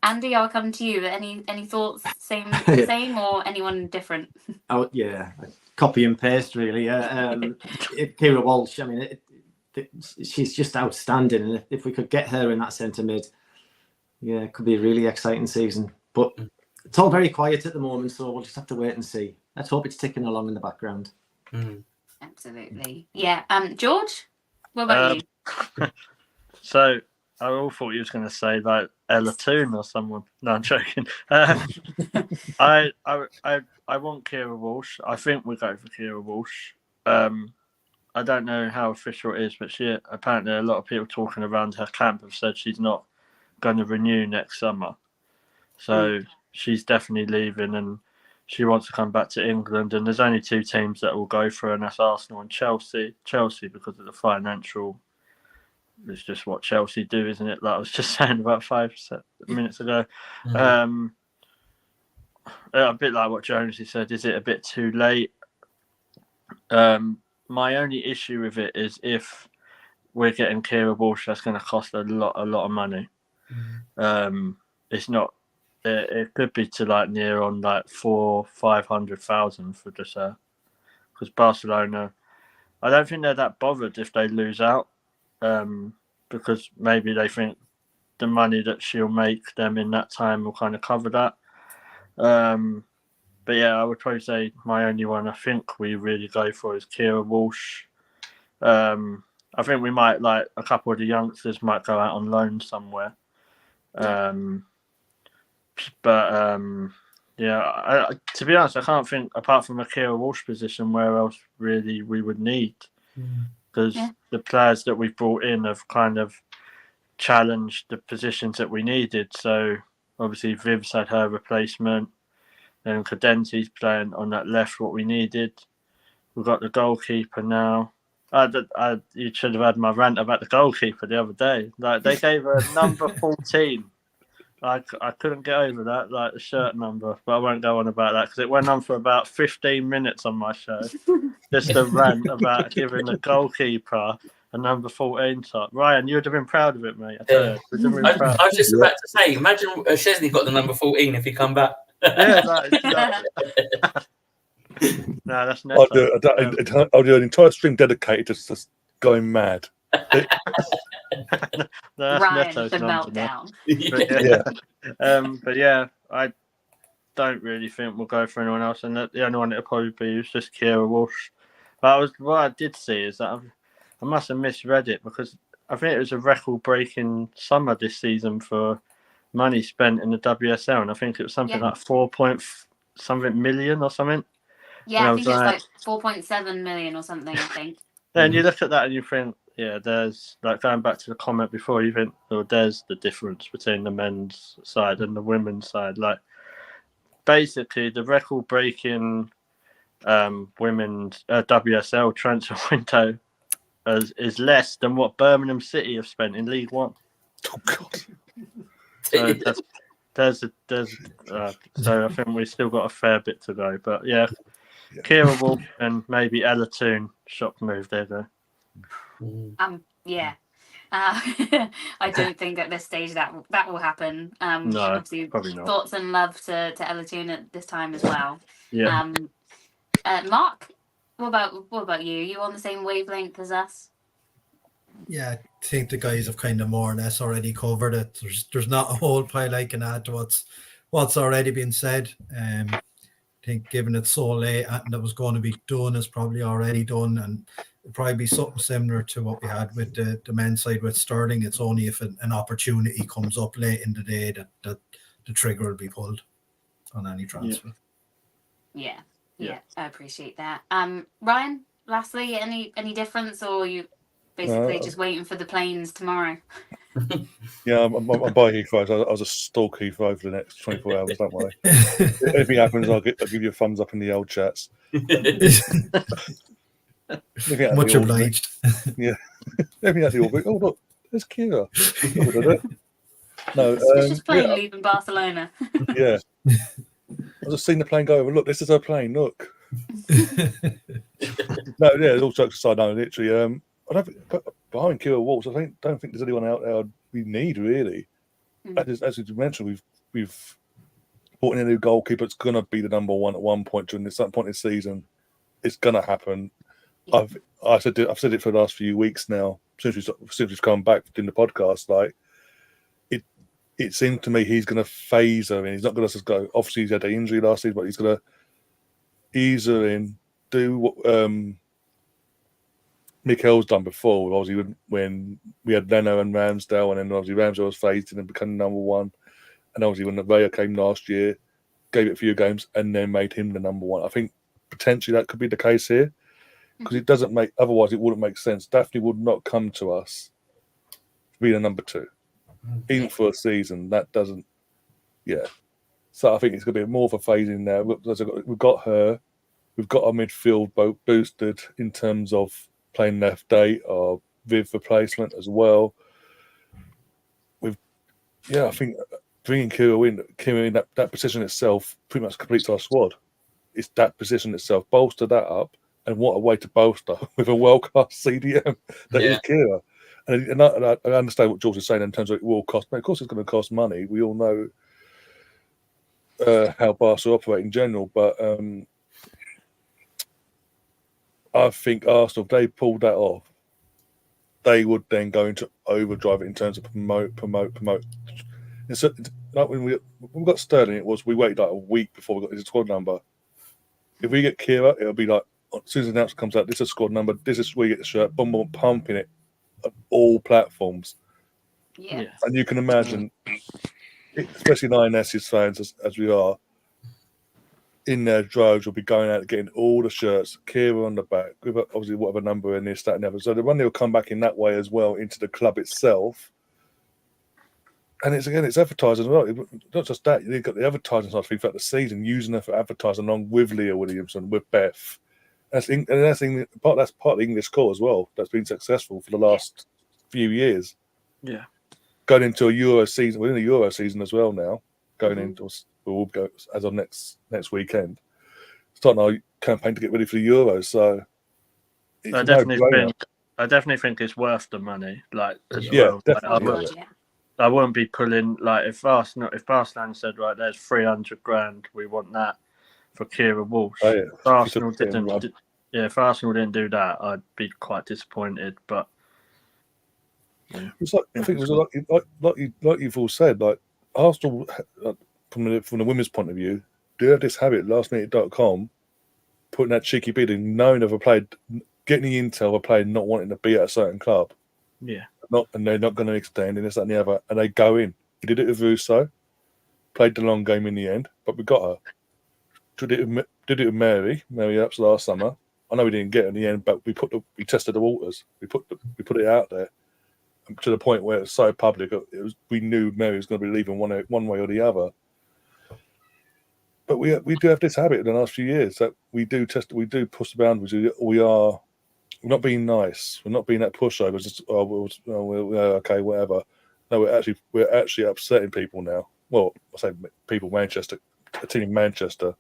Andy, I'll come to you. Any thoughts? Same or anyone different? Oh yeah, copy and paste really. Kira Walsh, I mean, she's just outstanding, and if we could get her in that centre mid, yeah, it could be a really exciting season. But it's all very quiet at the moment, so we'll just have to wait and see. Let's hope it's ticking along in the background. Absolutely, yeah. George, what about you? So I all thought you was going to say like Ella Toon or someone. No, I'm joking. I want Kira Walsh. I think we'll go for Kira Walsh. I don't know how official it is, but she apparently a lot of people talking around her camp have said she's not going to renew next summer. So she's definitely leaving, and she wants to come back to England. And there's only 2 teams that will go for her, and that's Arsenal and Chelsea. Chelsea because of the financial. It's just what Chelsea do, isn't it? Like I was just saying about 5 minutes ago. A bit like what Jonesy said. Is it a bit too late? My only issue with it is if we're getting Kira Walsh, that's going to cost a lot of money. It's not. It could be to like near on like 400,000-500,000 for just her, because Barcelona, I don't think they're that bothered if they lose out, because maybe they think the money that she'll make them in that time will kind of cover that. But yeah, I would probably say my only one I think we really go for is Kira Walsh. I think we might, like a couple of the youngsters might go out on loan somewhere. Yeah, to be honest, I can't think, apart from a Kira Walsh position, where else really we would need. Because the players that we've brought in have kind of challenged the positions that we needed. So obviously Viv's had her replacement, and Cadente's playing on that left, what we needed. We've got the goalkeeper now. You should have had my rant about the goalkeeper the other day. Like they gave her number 14. I couldn't get over that, like the shirt number, but I won't go on about that because it went on for about 15 minutes on my show. Just a rant about giving the goalkeeper a number 14 top. Ryan, you would have been proud of it, mate. I was just about to say, imagine Chesney got the number 14 if he come back. No, that's I'll do an entire stream dedicated to just going mad. Ryan, the meltdown. But yeah, I don't really think we'll go for anyone else, and the only one it'll probably be is just Kira Walsh. But what I did see is that I must have misread it, because I think it was a record-breaking summer this season for money spent in the WSL, and I think it was something like 4-something million or something. Yeah, I think it's like 4.7 million or something, I think. Then you look at that and you think, yeah, there's, like, going back to the comment before, you think, well, there's the difference between the men's side and the women's side. Like, basically, the record-breaking women's WSL transfer window is less than what Birmingham City have spent in League One. Oh, God. So so I think we've still got a fair bit to go. But, yeah, Kira Wolf and maybe Ella Toon, shock move there, though. Yeah. I don't think at this stage that will happen. No, obviously, probably not. Thoughts and love to Ella Toon at this time as well. Yeah. Mark, what about you? Are you on the same wavelength as us? Yeah, I think the guys have kind of more or less already covered it. There's not a whole pile I can add to what's already been said. I think given it's so late and that was going to be done is probably already done, and it'll probably be something similar to what we had with the men's side with Sterling. It's only if an opportunity comes up late in the day that the trigger will be pulled on any transfer. Yeah, I appreciate that. Ryan, lastly, any difference, or you basically just waiting for the planes tomorrow? Yeah, I'm by Heathrow. So I'll just stalk Heathrow for the next 24 hours. Don't worry. If anything happens, I'll give you a thumbs up in the old chats. Much obliged. Yeah. Everything out the orbit. Oh look, there's Kira. No, it's just plane leaving Barcelona. Yeah. I just seen the plane go over. Look, this is her plane. Look. No, yeah. All jokes aside, no, literally. I don't think behind Kira Walsh, I don't think there's anyone out there we need really. As you mentioned, we've brought in a new goalkeeper. It's gonna be the number one at one point during some point in the season. It's gonna happen. Yeah. I've said it for the last few weeks now. Since we've come back in the podcast, like it seemed to me he's going to phase her in. He's not going to just go. Obviously, he's had an injury last season, but he's going to ease her in, do what Mikel's done before. Obviously, when we had Leno and Ramsdale, and then obviously Ramsdale was phased in and became number one. And obviously, when Raya came last year, gave it a few games, and then made him the number one. I think potentially that could be the case here, because it doesn't make. Otherwise, it wouldn't make sense. Daphne would not come to us to be the number two. Even for a season, that doesn't. Yeah, so I think it's going to be more of a phasing there. We've got her, we've got our midfield boosted in terms of playing left 8 or Viv replacement as well. I think bringing Kira in that position itself pretty much completes our squad. It's that position itself. Bolster that up, and what a way to bolster with a world-class CDM that is Kira. And I understand what George is saying in terms of it will cost. Of course, it's going to cost money. We all know how Barca operate in general, but I think Arsenal, if they pulled that off, they would then go into overdrive in terms of promote. So, like when we got Sterling, we waited like a week before we got his squad number. If we get Kira, it'll be like as soon as the announcement comes out, this is squad number. This is where you get the shirt. Boom, boom, pumping it. All platforms, and you can imagine, especially Lionesses fans as we are, in their droves will be going out and getting all the shirts, Kira on the back, with obviously whatever number in this, that, and the other. So the money will come back in that way as well into the club itself, and it's advertising as well. Not just that, you've got the advertising side throughout the season, using her for advertising along with Leah Williamson, with Beth. That's part of the English core as well. That's been successful for the last few years. Yeah, going into a Euro season. We're in a Euro season as well now. Going into we'll go as of next weekend. Starting our campaign to get ready for the Euros. So I definitely think it's worth the money. Like as well. Definitely. I wouldn't be pulling like if Barcelona said right, there's 300 grand, we want that for Kira Walsh. Oh, yeah. If Arsenal didn't do that, I'd be quite disappointed. But it's like, I think it was like you've all said, like Arsenal from the women's point of view, do have this habit. Lastminute.com putting that cheeky bid in, knowing of a player, getting the intel of a player not wanting to be at a certain club. Yeah, and they're not going to extend and this, that, and the other, and they go in. He did it with Russo, played the long game in the end, but we got her. Did it with Mary Epps last summer. I know we didn't get it in the end, but we tested the waters. We put it out there to the point where it was so public. We knew Mary was going to be leaving one way or the other. But we do have this habit in the last few years that we do push the boundaries. We're not being nice. We're not being that pushover. Just okay, whatever. No, we're actually upsetting people now. Well, I say people, Manchester. A team in Manchester.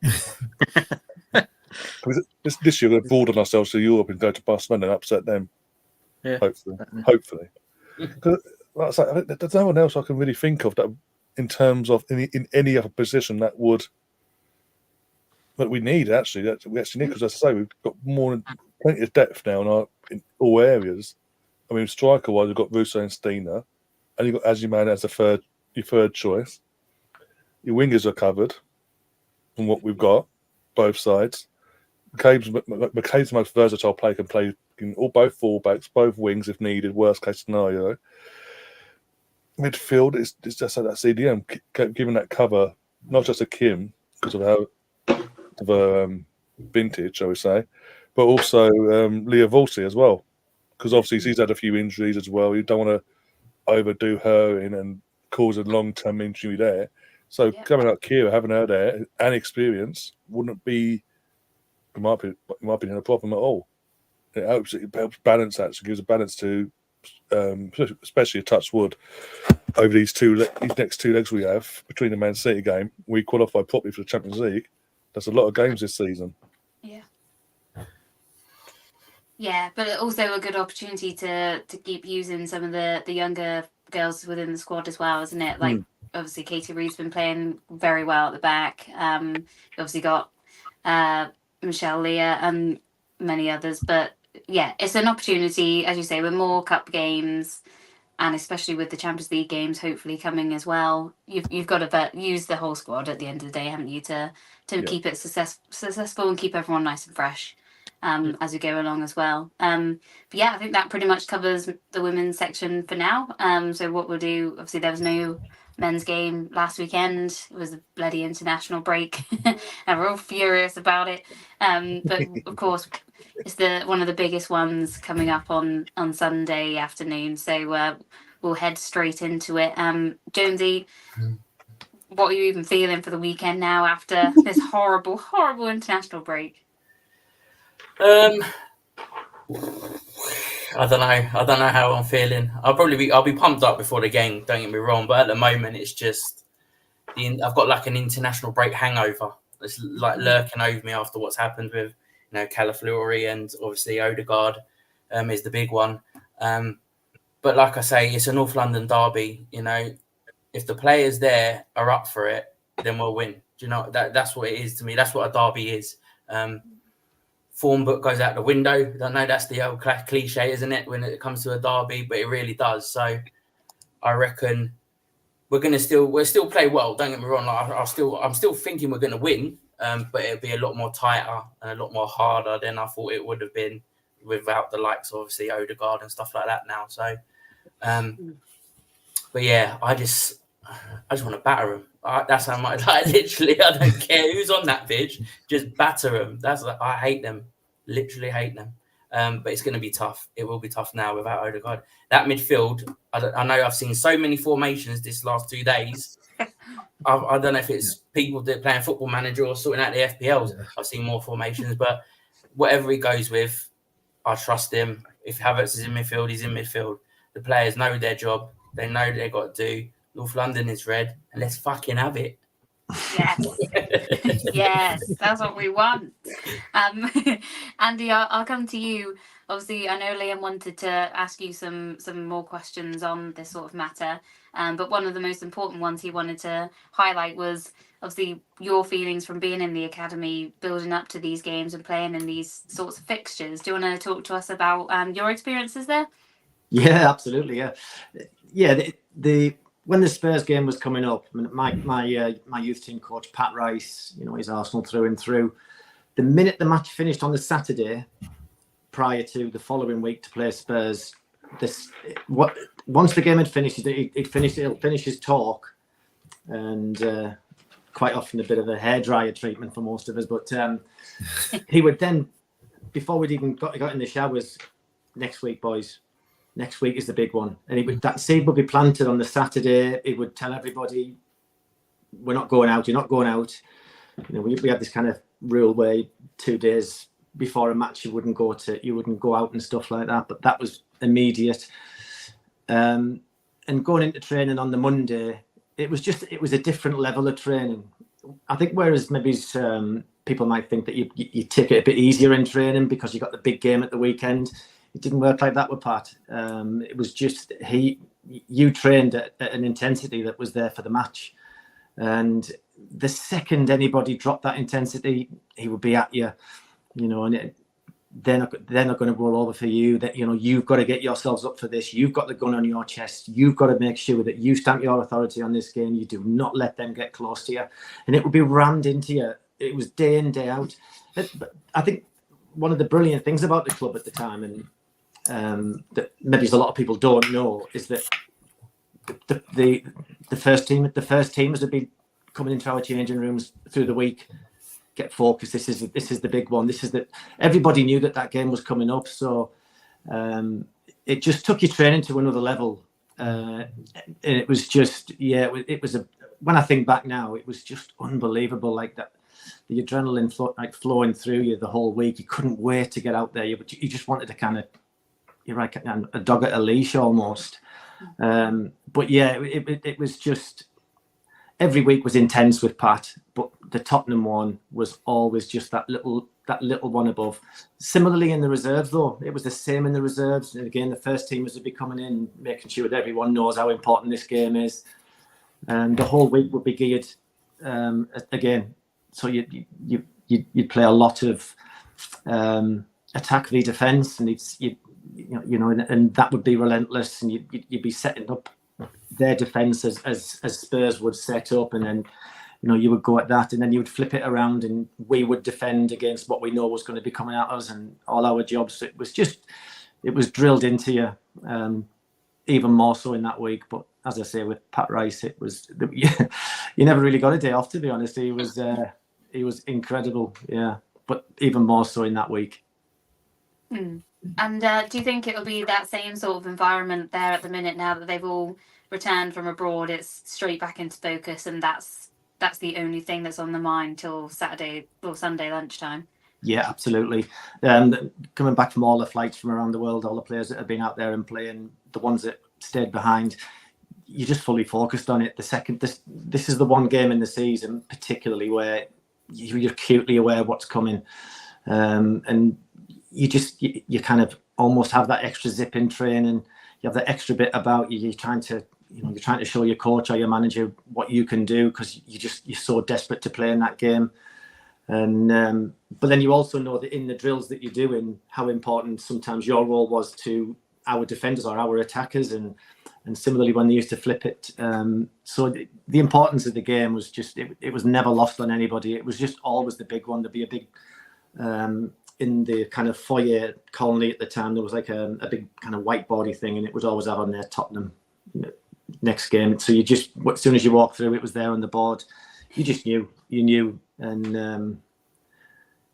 this year we've broadened ourselves to Europe and go to Barcelona and upset them. Yeah, hopefully. Like I say, there's no one else I can really think of that, in terms of in any other position, that would But we need actually we actually need, because as I say, we've got plenty of depth now in all areas. I mean, striker wise, we've got Russo and Steiner, and you've got Ajiman as your third choice. Your wingers are covered from what we've got, both sides. McCabe's the most versatile player, can play in both fullbacks, both wings if needed, worst case scenario. Midfield is just like that CDM, giving that cover, not just a Kim, because of how vintage, shall we say, but also Leah Volsi as well, because obviously she's had a few injuries as well. You don't want to overdo her and cause a long-term injury there. So coming out Kira, having her there and experience wouldn't be, in my opinion, a problem at all. It helps balance that. So it gives a balance to, especially a touch wood, over these next two legs we have between the Man City game. We qualify properly for the Champions League. That's a lot of games this season. Yeah, but also a good opportunity to keep using some of the younger girls within the squad as well, isn't it? Like, obviously, Katie Reed's been playing very well at the back. Obviously got Michelle Leah and many others. But yeah, it's an opportunity, as you say, with more cup games, and especially with the Champions League games hopefully coming as well. You've got to use the whole squad at the end of the day, haven't you, to keep it successful and keep everyone nice and fresh as we go along as well. But yeah, I think that pretty much covers the women's section for now. So what we'll do, obviously there was no men's game last weekend. It was a bloody international break and we're all furious about it. But of course, it's one of the biggest ones coming up on Sunday afternoon. So we'll head straight into it. Jonesy, what are you even feeling for the weekend now after this horrible, horrible international break? I don't know how I'm feeling. I'll be pumped up before the game, don't get me wrong, but at the moment it's just I've got like an international break hangover. It's like lurking over me after what's happened with Calafleury, and obviously Odegaard is the big one. But like I say, it's a North London derby. If the players there are up for it, then we'll win. Do you know that's what it is to me? That's what a derby is. Form book goes out the window. I don't know, that's the old cliche, isn't it, when it comes to a derby? But it really does. So I reckon we'll still play well. Don't get me wrong. Like, I'm still thinking we're going to win, but it'll be a lot more tighter and a lot more harder than I thought it would have been without the likes of obviously Odegaard and stuff like that now. So, but yeah, I just want to batter them. That's how much. Like, literally, I don't care who's on that pitch. Just batter them. I hate them. Literally hate them. But it's going to be tough. It will be tough now without Odegaard. That midfield, I know I've seen so many formations this last 2 days. I don't know if it's people that playing Football Manager or sorting out the FPLs. I've seen more formations, but whatever he goes with, I trust him. If Havertz is in midfield, he's in midfield. The players know their job. They know what they've got to do. North London is red, and let's fucking have it. Yes, yes, that's what we want. Andy, I'll come to you. Obviously, I know Liam wanted to ask you some more questions on this sort of matter, but one of the most important ones he wanted to highlight was obviously your feelings from being in the academy, building up to these games and playing in these sorts of fixtures. Do you want to talk to us about your experiences there? Yeah, absolutely. Yeah. When the Spurs game was coming up, my youth team coach Pat Rice, he's Arsenal through and through. The minute the match finished on the Saturday, prior to the following week to play Spurs, once the game had finished, he'll finish his talk, and quite often a bit of a hairdryer treatment for most of us. But he would then, before we'd even got in the showers, next week, boys. Next week is the big one. And that seed would be planted on the Saturday. It would tell everybody, we're not going out, you're not going out. We had this kind of rule where 2 days before a match you wouldn't go out and stuff like that. But that was immediate. And going into training on the Monday, it was a different level of training. I think whereas maybe people might think that you take it a bit easier in training because you got the big game at the weekend. It didn't work like that with Pat. It was just you trained at an intensity that was there for the match, and the second anybody dropped that intensity, he would be at you, and they're not going to roll over for you. That you've got to get yourselves up for this. You've got the gun on your chest. You've got to make sure that you stamp your authority on this game. You do not let them get close to you, and it would be rammed into you. It was day in, day out. But I think one of the brilliant things about the club at the time, and that maybe a lot of people don't know, is that the first teamers would be coming into our changing rooms through the week. Get focused. This is the big one. Everybody knew that game was coming up. So it just took your training to another level. And it was just, it was when I think back now, it was just unbelievable. Like that, the adrenaline flowing through you the whole week. You couldn't wait to get out there. You just wanted to you're like a dog at a leash almost. But it was just, every week was intense with Pat, but the Tottenham one was always just that little one above. Similarly in the reserves, though, it was the same in the reserves. And again, the first teamers would be coming in, making sure that everyone knows how important this game is. And the whole week would be geared again. So you'd play a lot of attack v defence, and and that would be relentless, and you'd be setting up their defence as Spurs would set up, and then you would go at that, and then you would flip it around, and we would defend against what we know was going to be coming at us, and all our jobs. It was drilled into you, even more so in that week. But as I say, with Pat Rice, it was you never really got a day off, to be honest. He was incredible, but even more so in that week. And do you think it'll be that same sort of environment there at the minute now that they've all returned from abroad? It's straight back into focus, and that's the only thing that's on the mind till Saturday or Sunday lunchtime. Yeah, absolutely. Coming back from all the flights from around the world, all the players that have been out there and playing, the ones that stayed behind, you're just fully focused on it. This is the one game in the season, particularly, where you're acutely aware of what's coming, and you kind of almost have that extra zip in training. You have that extra bit about you. You're trying to show your coach or your manager what you can do, because you're so desperate to play in that game. And but then you also know that in the drills that you're doing, how important sometimes your role was to our defenders or our attackers, and similarly when they used to flip it. So the importance of the game was just, it was never lost on anybody. It was just always the big one. There'd be a big in the kind of foyer colony at the time, there was like a big kind of whiteboardy thing, and it was always out on there, Tottenham next game. So you just, as soon as you walk through, it was there on the board. You just knew, and do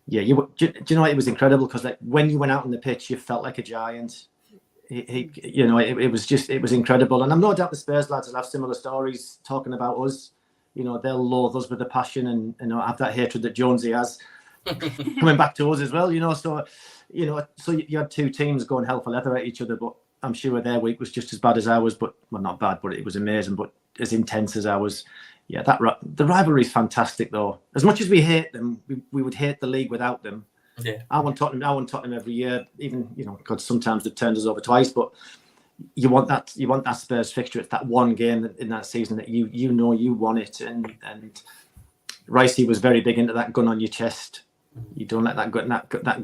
you know what? It was incredible, because like when you went out on the pitch, you felt like a giant. It was incredible, and I'm no doubt the Spurs lads will have similar stories talking about us. They'll loathe us with a passion, and have that hatred that Jonesy has. Coming back to us as well, so you had two teams going hell for leather at each other, but I'm sure their week was just as bad as ours, but not bad, but it was amazing, but as intense as ours. Yeah, the rivalry is fantastic, though. As much as we hate them, we would hate the league without them. Yeah, I want Tottenham every year, even because sometimes they've turned us over twice, but you want that Spurs fixture. It's that one game in that season that you want it, and Ricey was very big into that gun on your chest. You don't let that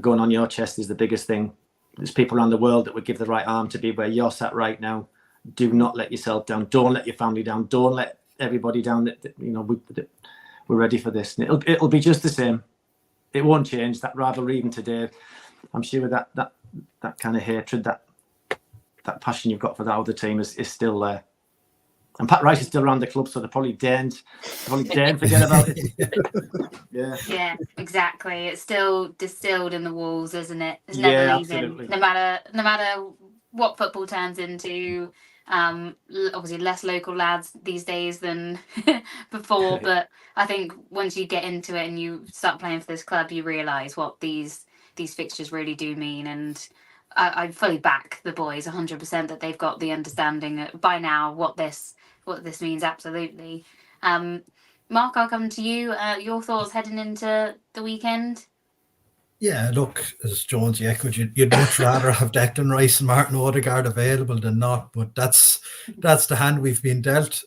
gun on your chest is the biggest thing. There's people around the world that would give the right arm to be where you're sat right now. Do not let yourself down. Don't let your family down. Don't let everybody down. We're ready for this. And it'll be just the same. It won't change. That rivalry even today, I'm sure that kind of hatred, that passion you've got for that other team is still there. And Pat Rice is still around the club, so they're probably daren't forget about it. Yeah, exactly. It's still distilled in the walls, isn't it? It's never leaving. Absolutely. No matter what football turns into. Obviously less local lads these days than before, but I think once you get into it and you start playing for this club, you realise what these fixtures really do mean. And I fully back the boys 100% that they've got the understanding by now what this means. Absolutely. Mark, I'll come to you. Your thoughts heading into the weekend? Yeah, look, as Jonesy echoed, you'd much rather have Declan Rice and Martin Odegaard available than not, but that's the hand we've been dealt.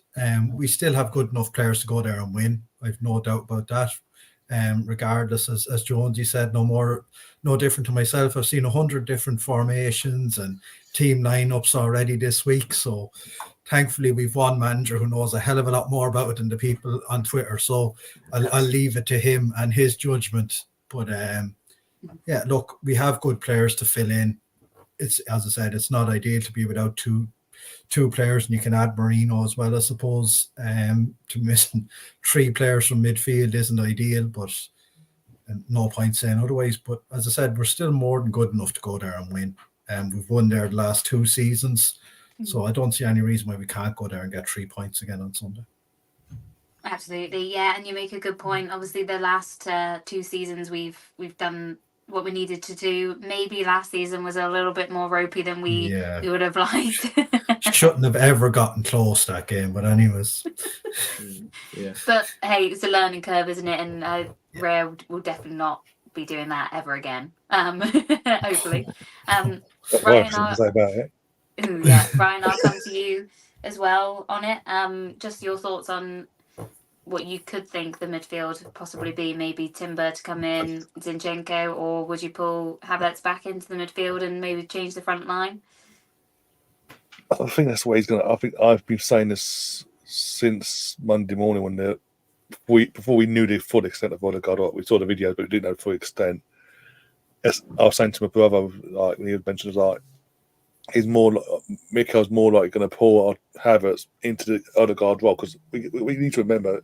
We still have good enough players to go there and win. I've no doubt about that. Regardless, as Jonesy said, no different to myself. I've seen 100 different formations and team lineups already this week. So thankfully, we've one manager who knows a hell of a lot more about it than the people on Twitter. So I'll leave it to him and his judgment. But yeah, look, we have good players to fill in. It's, as I said, it's not ideal to be without two players, and you can add Marino as well, I suppose. To missing 3 players from midfield isn't ideal, but no point saying otherwise. But as I said, we're still more than good enough to go there and win. We've won there the last 2 seasons, so I don't see any reason why we can't go there and get 3 points again on Sunday. Absolutely, yeah, and you make a good point. Obviously, the last 2 seasons we've done what we needed to do. Maybe last season was a little bit more ropey than we would have liked. Shouldn't have ever gotten close that game, but anyways. Yeah. But hey, it's a learning curve, isn't it? And Rare will definitely not be doing that ever again. Hopefully. Ryan, Ryan, I'll come to you as well on it. Just your thoughts on what you could think the midfield possibly be. Maybe Timber to come in, Zinchenko, or would you pull Havertz back into the midfield and maybe change the front line? I think that's the way he's going to. I think I've been saying this since Monday morning when before we knew the full extent of Odegaard. We saw the videos, but we didn't know the full extent. As I was saying to my brother, like when he mentioned, like Mikel's more like going to pull Havertz into the Odegaard role, because we need to remember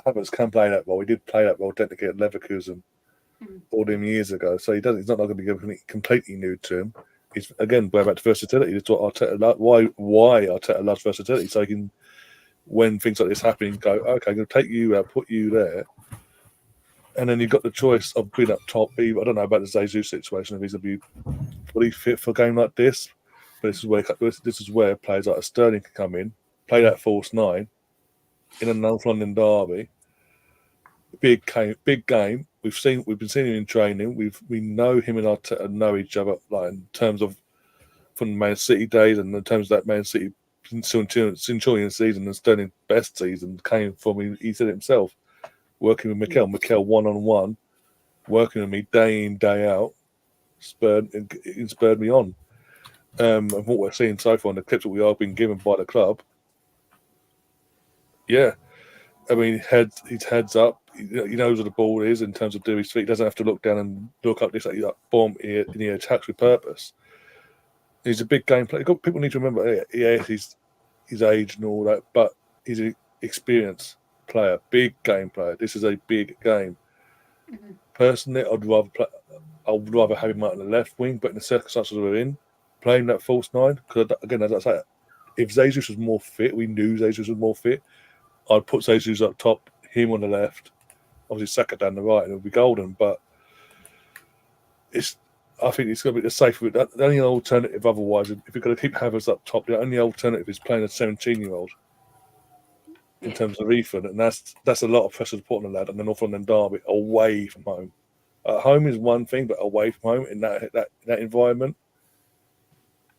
Havertz can play that role. He did play that role technically at Leverkusen all them years ago, so he's not going to be completely new to him. He's again going back to versatility. That's what Arteta, why Arteta loves versatility, so he can, when things like this happen, go, okay, I'm going to take you out, put you there, and then you've got the choice of being up top. I don't know about the Jesus situation, if he's going to be fully fit for a game like this, but this is where players like Sterling can come in, play that false 9 in a North London derby. Big game. We've been seeing him in training. We know him and Arteta know each other, like in terms of from the Man City days, and in terms of that Man City Centurion season and Sterling's best season came from, he said it himself, working with Mikel one-on-one, working with me day in, day out, spurred me on. And what we're seeing so far in the clips that we are being given by the club, yeah, I mean, his head's up. He knows where the ball is in terms of doing his feet. He doesn't have to look down and look up this, like, boom, and he attacks with purpose. He's a big game player. People need to remember, he's his age and all that, but he's an experienced player, big game player. This is a big game. Mm-hmm. Personally, I'd rather have him out on the left wing, but in the circumstances we're in, playing that false 9, because again, as I say, if Jesus was more fit, we knew Jesus was more fit, I'd put Jesus up top, him on the left, obviously Saka down the right, and it'll be golden. But I think it's going to be the safer. The only alternative otherwise, if you're going to keep Havertz up top, the only alternative is playing a 17-year-old in terms of Ethan, and that's a lot of pressure to put on the lad. And then North London derby away from home. At home is one thing, but away from home in that environment,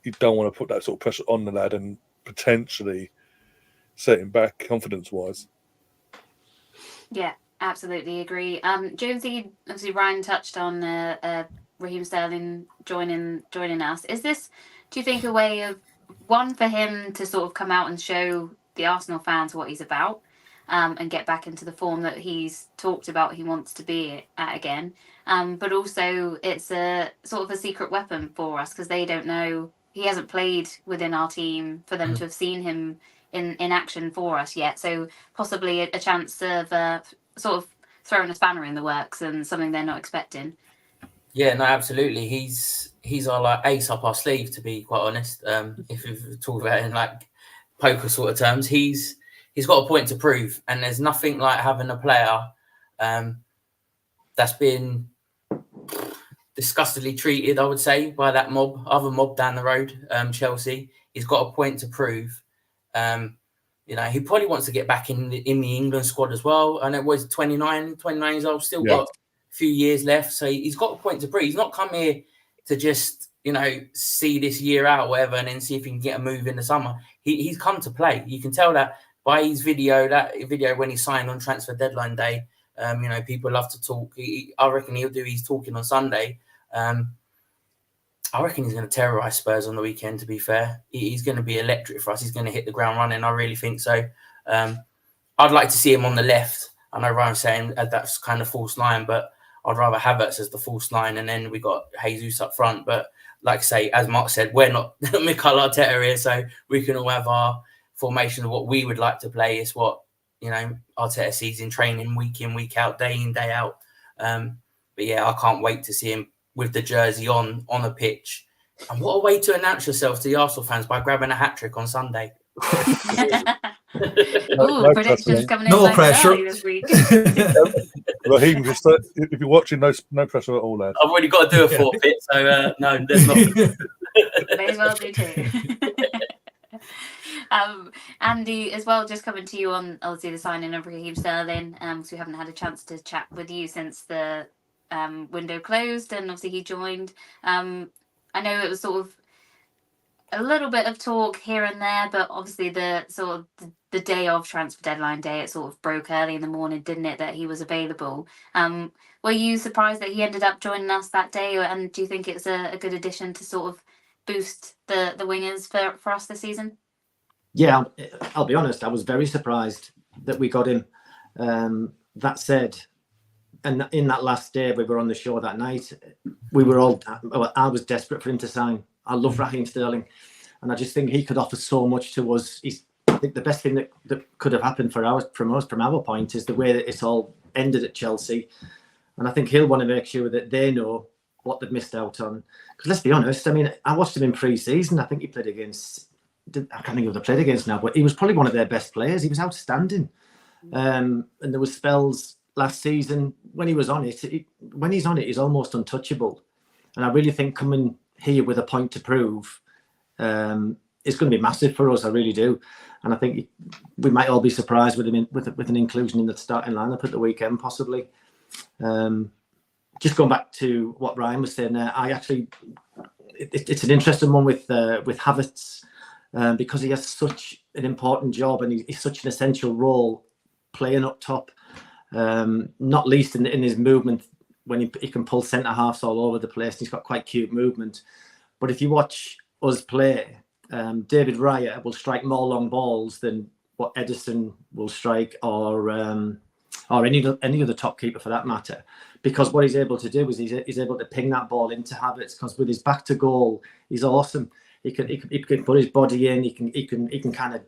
you don't want to put that sort of pressure on the lad and potentially set him back confidence-wise. Yeah, absolutely agree. Jonesy, obviously Ryan touched on Raheem Sterling joining us. Is this, do you think, a way of, one, for him to sort of come out and show the Arsenal fans what he's about, and get back into the form that he's talked about he wants to be at again, but also it's a sort of a secret weapon for us, because they don't know, he hasn't played within our team for them to have seen him in action for us yet, so possibly a chance of sort of throwing a spanner in the works and something they're not expecting. Yeah, no, absolutely. He's our like ace up our sleeve, to be quite honest. If we talk about it in like poker sort of terms, he's got a point to prove, and there's nothing like having a player that's been disgustingly treated, I would say, by that other mob down the road, Chelsea. He's got a point to prove. He probably wants to get back in the England squad as well. And it was 29 years old, still got a few years left. So he's got a point to prove. He's not come here to just, see this year out or whatever, and then see if he can get a move in the summer. He's come to play. You can tell that by his video, that video when he signed on transfer deadline day, people love to talk. I reckon he'll do his talking on Sunday. I reckon he's going to terrorise Spurs on the weekend, to be fair. He's going to be electric for us. He's going to hit the ground running. I really think so. I'd like to see him on the left. I know Ryan's saying that's kind of false line, but I'd rather Havertz as the false line, and then we got Jesus up front. But like I say, as Mark said, we're not Mikel Arteta here, so we can all have our formation of what we would like to play. It's what, Arteta sees in training week in, week out, day in, day out. But yeah, I can't wait to see him with the jersey on a pitch. And what a way to announce yourself to the Arsenal fans by grabbing a hat-trick on Sunday. Ooh, predictions coming in No pressure this week. Raheem, if you're watching, no pressure at all, lad. I've already got to do a forfeit, so no, there's not. May as well do too. Andy, as well, just coming to you on obviously the signing of Raheem Sterling, because we haven't had a chance to chat with you since the window closed, and obviously he joined. I know it was sort of a little bit of talk here and there, but obviously the the day of transfer deadline day, it sort of broke early in the morning, didn't it, that he was available. Were you surprised that he ended up joining us that day, and do you think it's a good addition to sort of boost the wingers for us this season? Yeah, I'll be honest, I was very surprised that we got him. That said, and in that last day we were on the show that night, I was desperate for him to sign. I love Raheem Sterling, and I just think he could offer so much to us. I think the best thing that could have happened from our point is the way that it's all ended at Chelsea, and I think he'll want to make sure that they know what they've missed out on. Because let's be honest, I mean, I watched him in pre-season. I think he played against, I can't think who they played against now, but he was probably one of their best players. He was outstanding, and there was spells last season when he was on it. When he's on it, he's almost untouchable, and I really think coming here with a point to prove is going to be massive for us. I really do, and I think we might all be surprised with him with an inclusion in the starting lineup at the weekend, possibly. Just going back to what Ryan was saying there, it's an interesting one with Havertz because he has such an important job and he's such an essential role playing up top, not least in his movement. When he can pull centre halves all over the place, he's got quite cute movement. But if you watch us play, David Raya will strike more long balls than what Edison will strike, or any other top keeper for that matter. Because what he's able to do is he's able to ping that ball into Havertz. Because with his back to goal, he's awesome. He can put his body in. He can kind of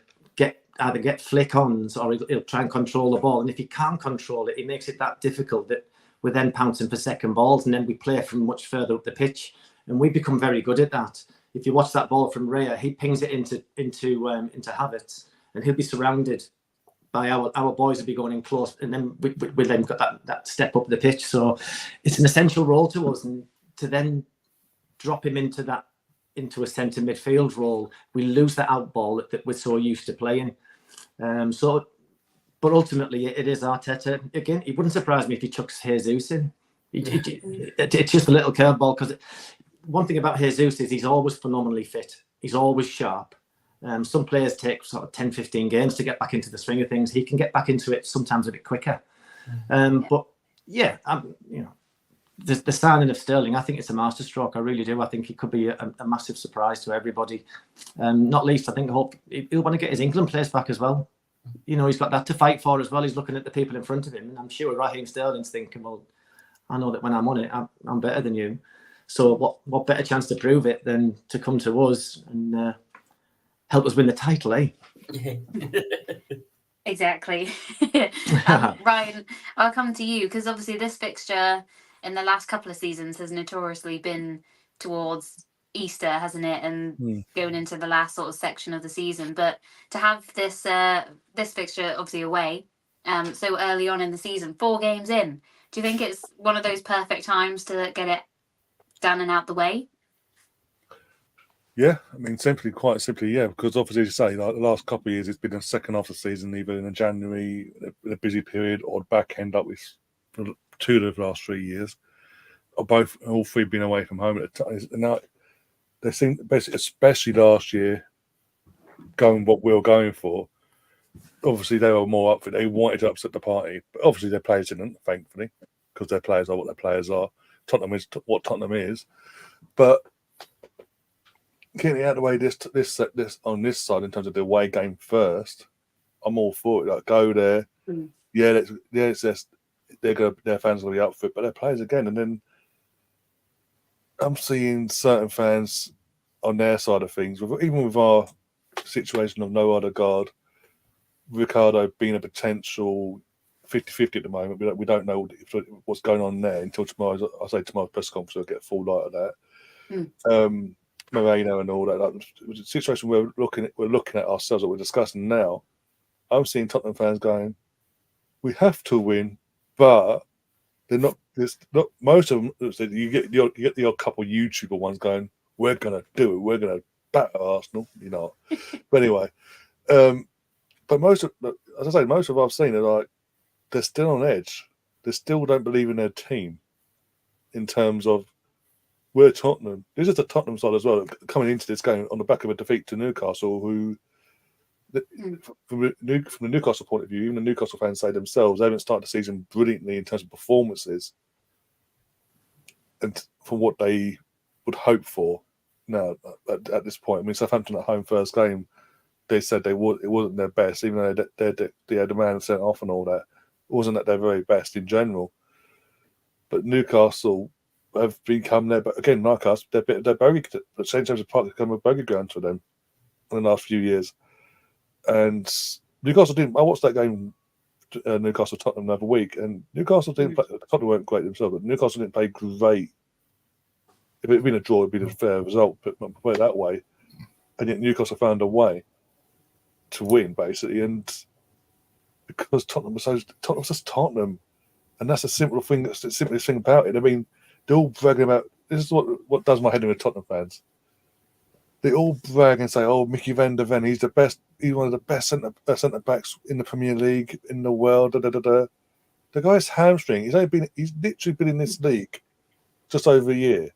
either get flick-ons or he'll try and control the ball. And if he can't control it, he makes it that difficult that we're then pouncing for second balls, and then we play from much further up the pitch, and we become very good at that. If you watch that ball from Raya, he pings it into Havertz, and he'll be surrounded by our boys will be going in close, and then we then got that step up the pitch. So it's an essential role to us, and to then drop him into a centre midfield role, we lose that out ball that we're so used to playing. But ultimately, it is Arteta. Again, it wouldn't surprise me if he chucks Jesus in. It's just a little curveball, because one thing about Jesus is he's always phenomenally fit. He's always sharp. Some players take sort of 10, 15 games to get back into the swing of things. He can get back into it sometimes a bit quicker. But yeah, the signing of Sterling, I think it's a masterstroke. I really do. I think he could be a massive surprise to everybody. Not least, I think he'll want to get his England place back as well. He's got that to fight for as well. He's looking at the people in front of him, and I'm sure Raheem Sterling's thinking, well, I know that when I'm on it, I'm better than you. So what better chance to prove it than to come to us and help us win the title, eh? Exactly. Ryan, I'll come to you, because obviously this fixture in the last couple of seasons has notoriously been towards Easter, hasn't it, and going into the last sort of section of the season. But to have this fixture obviously away so early on in the season, 4 games in, do you think it's one of those perfect times to get it done and out the way? Yeah, I mean, quite simply, yeah, because obviously, as you say, like the last couple of years, it's been the second half of the season, either in January, a busy period, or back end up with 2 of the last 3 years, or all 3 being away from home at the time. And now they seem, basically, especially last year, going what we were going for, obviously they were more up for it. They wanted to upset the party, but obviously their players didn't, thankfully, because their players are what their players are. Tottenham is what Tottenham is, but getting it out of the way this on this side in terms of the away game first, I'm all for it. Like, go there, their fans will be up for it, but their players again, and then I'm seeing certain fans on their side of things, even with our situation of no other guard, Ricardo being a potential 50-50 at the moment. We don't know what's going on there until tomorrow's press conference. We'll get a full light of that. Moreno and all that. Like, the situation we're looking at ourselves that we're discussing now. I'm seeing Tottenham fans going, we have to win, but they're not. There's not most of them. You get the odd couple YouTuber ones going, we're gonna do it. We're gonna batter Arsenal. You know. But anyway, but most of I've seen are like they're still on edge. They still don't believe in their team. In terms of we're Tottenham. This is the Tottenham side as well. Coming into this game on the back of a defeat to Newcastle, who, from the Newcastle point of view, even the Newcastle fans say themselves, they haven't started the season brilliantly in terms of performances and from what they would hope for now at this point. I mean, Southampton at home first game, they said it wasn't their best, even though they had the man sent off and all that. It wasn't at their very best in general. But Newcastle have become there, but again, like us, they're bogey. But St James's Park has become a bogey ground for them in the last few years. And Newcastle didn't. I watched that game, Newcastle Tottenham the other week, and Newcastle didn't. Tottenham weren't great themselves, but Newcastle didn't play great. If it had been a draw, it'd been a fair result, but put it that way. And yet Newcastle found a way to win, basically, and because Tottenham was just Tottenham, and that's the simple thing. That's the simplest thing about it. I mean, they're all bragging about. This is what does my head in with Tottenham fans. They all brag and say, "Oh, Mickey van der Ven, he's the best. He's one of the best centre backs in the Premier League in the world." The guy's hamstring. He's literally been in this league just over a year.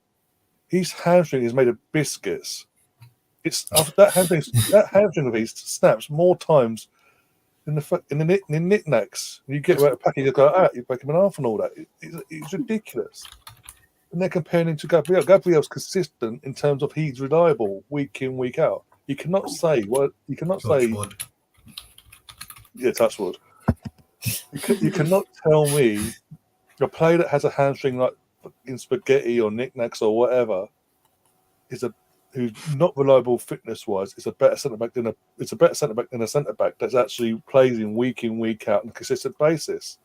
His hamstring is made of biscuits. It's that hamstring of his snaps more times in the knickknacks. You get out a package, you go, you break him in half and all that. It's ridiculous. And they're comparing him to Gabriel. Gabriel's consistent in terms of he's reliable week in, week out. You cannot say Touchwood. Yeah, touch wood. You cannot tell me a player that has a hamstring like in spaghetti or knickknacks or whatever who's not reliable fitness wise is a better centre back than a centre back that's actually plays in, week out on a consistent basis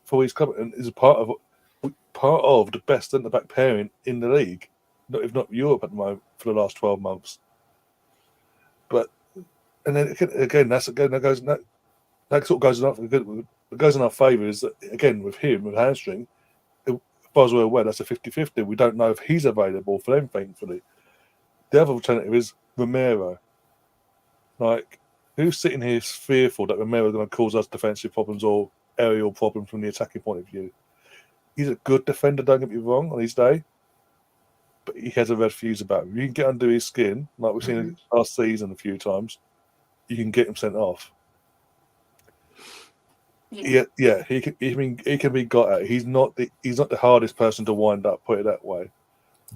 for his club and is a part of the best centre back pairing in the league, if not Europe at the moment for the last 12 months. But and then again that sort of goes in our favour is that, again with him with hamstring. As far as we're aware, that's a 50-50. We don't know if he's available for them, thankfully. The other alternative is Romero. Like, who's sitting here fearful that Romero is going to cause us defensive problems or aerial problems from the attacking point of view? He's a good defender, don't get me wrong, on his day. But he has a red fuse about him. You can get under his skin, like we've seen last season a few times, you can get him sent off. Yeah, he can be got at. He's not the hardest person to wind up. Put it that way.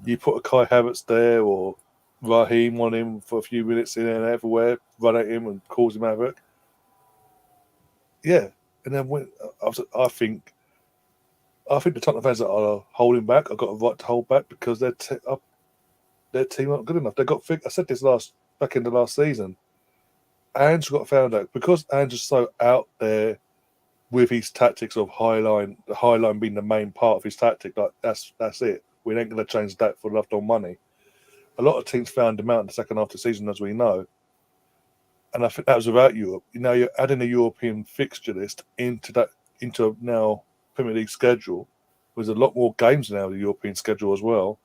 You put a Kai Havertz there or Raheem on him for a few minutes in and everywhere, run at him and cause him havoc. Yeah, and then I think the Tottenham fans that are holding back, have got a right to hold back because their team aren't good enough. I said this back in the last season. Ange got found out because Ange is so out there. With his tactics of the high line being the main part of his tactic, like that's it. We ain't going to change that for love or money. A lot of teams found him out in the second half of the season, as we know, and I think that was without Europe. Now you're adding a European fixture list into now Premier League schedule. There's a lot more games now in the European schedule as well.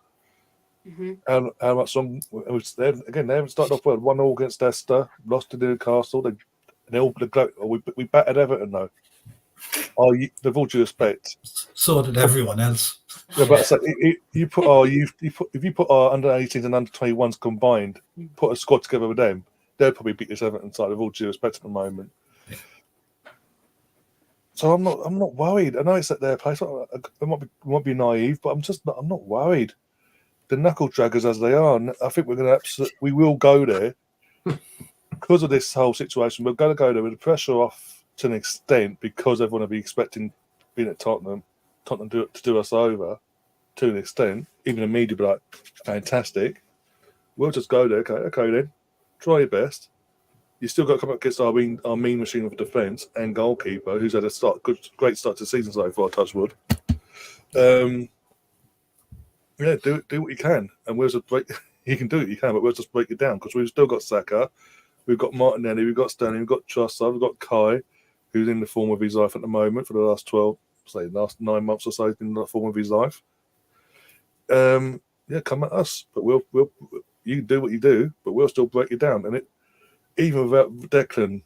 Mm-hmm. And how much they haven't started off well. 1-0 against Leicester, lost to Newcastle. We battered Everton though. With all due respect, so did everyone else. Yeah, but so if you put our under 18s and under 21s combined, put a squad together with them, they'll probably beat this Everton side with all due respect at the moment. Yeah. So I'm not worried. I know it's at their place. I might be naive, but I'm not worried. The knuckle draggers as they are, and I think we will go there because of this whole situation. We're going to go there with the pressure off to an extent because everyone will be expecting being at Tottenham to do us over to an extent. Even the media will be like, fantastic. We'll just go there. Okay then. Try your best. You still got to come up against our mean machine of defence and goalkeeper, who's had a great start to the season so far, touch wood. Do what you can, and we'll just break. You can do what you can, but we'll just break it down because we've still got Saka, we've got Martinelli, we've got Stanley, we've got Trossard, we've got Kai, who's in the form of his life at the moment for the last 9 months or so. He's been in the form of his life. Come at us, but we'll you do what you do, but we'll still break you down, and even without Declan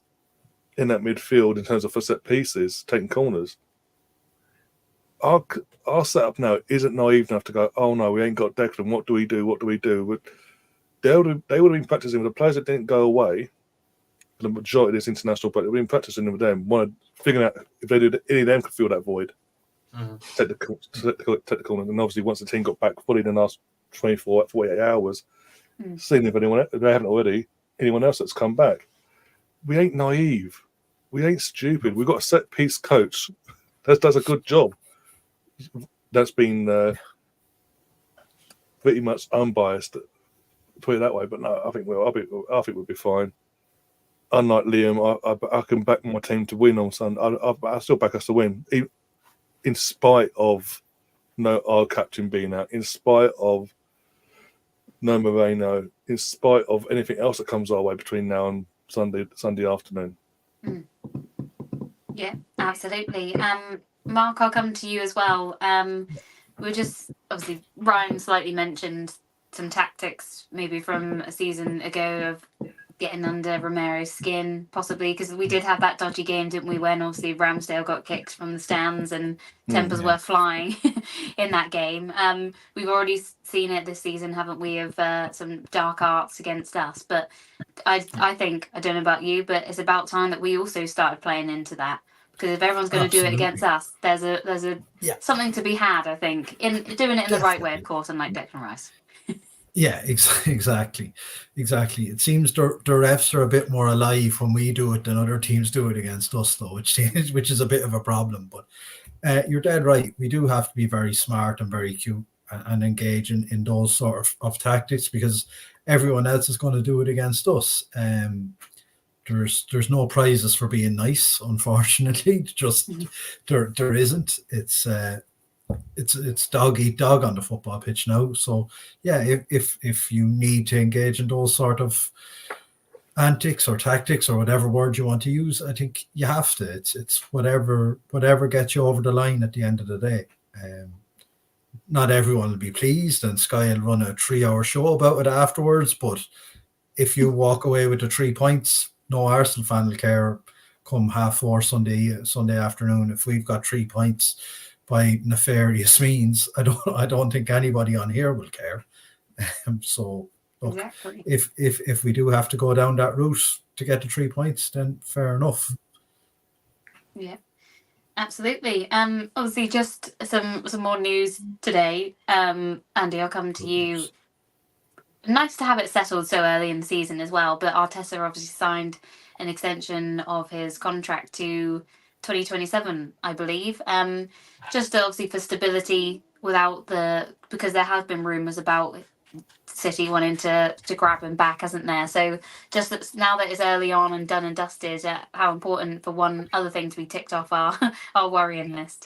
in that midfield in terms of for set pieces, taking corners, our setup now isn't naive enough to go, oh no, we ain't got Declan. What do we do? They would have been practicing with the players that didn't go away. The majority of this international break, they've been practicing with them, figuring out if any of them could fill that void. Technical, and obviously once the team got back fully in the last 48 hours, seeing if they haven't already, anyone else that's come back. We ain't naive. We ain't stupid. We've got a set piece coach that does a good job. That's been pretty much unbiased, put it that way. But no, I think we'll be fine. Unlike Liam, I can back my team to win on Sunday. I still back us to win, in spite of our captain being out, in spite of no Moreno, in spite of anything else that comes our way between now and Sunday afternoon. Yeah, absolutely. Mark, I'll come to you as well. We're just, obviously, Ryan slightly mentioned some tactics maybe from a season ago of getting under Romero's skin, possibly, because we did have that dodgy game, didn't we, when obviously Ramsdale got kicked from the stands and tempers were flying in that game. We've already seen it this season, haven't we, of some dark arts against us. But I think, I don't know about you, but it's about time that we also started playing into that. Because if everyone's going to do it against us, there's a something to be had, I think, in doing it in the right way, of course, unlike Declan Rice. Yeah, exactly. It seems the refs are a bit more alive when we do it than other teams do it against us, though, which is a bit of a problem. But you're dead right. We do have to be very smart and very cute and engage in those sort of tactics, because everyone else is going to do it against us. There's no prizes for being nice, unfortunately. Just there isn't. It's dog eat dog on the football pitch now. So yeah, if you need to engage in those sort of antics or tactics or whatever word you want to use, I think you have to. It's whatever gets you over the line at the end of the day. Not everyone will be pleased, and Sky will run a 3-hour show about it afterwards. But if you walk away with the 3 points, no Arsenal fan will care come 4:30 Sunday afternoon. If we've got 3 points by nefarious means, I don't think anybody on here will care. So look, exactly. If we do have to go down that route to get the 3 points, then fair enough. Yeah, absolutely. Obviously, just some more news today. Andy, I'll come to you. Nice to have it settled so early in the season as well, but Arteta obviously signed an extension of his contract to 2027, I believe. Just obviously for stability, because there have been rumours about City wanting to grab him back, hasn't there? So just now that it's early on and done and dusted, how important for one other thing to be ticked off our worrying list.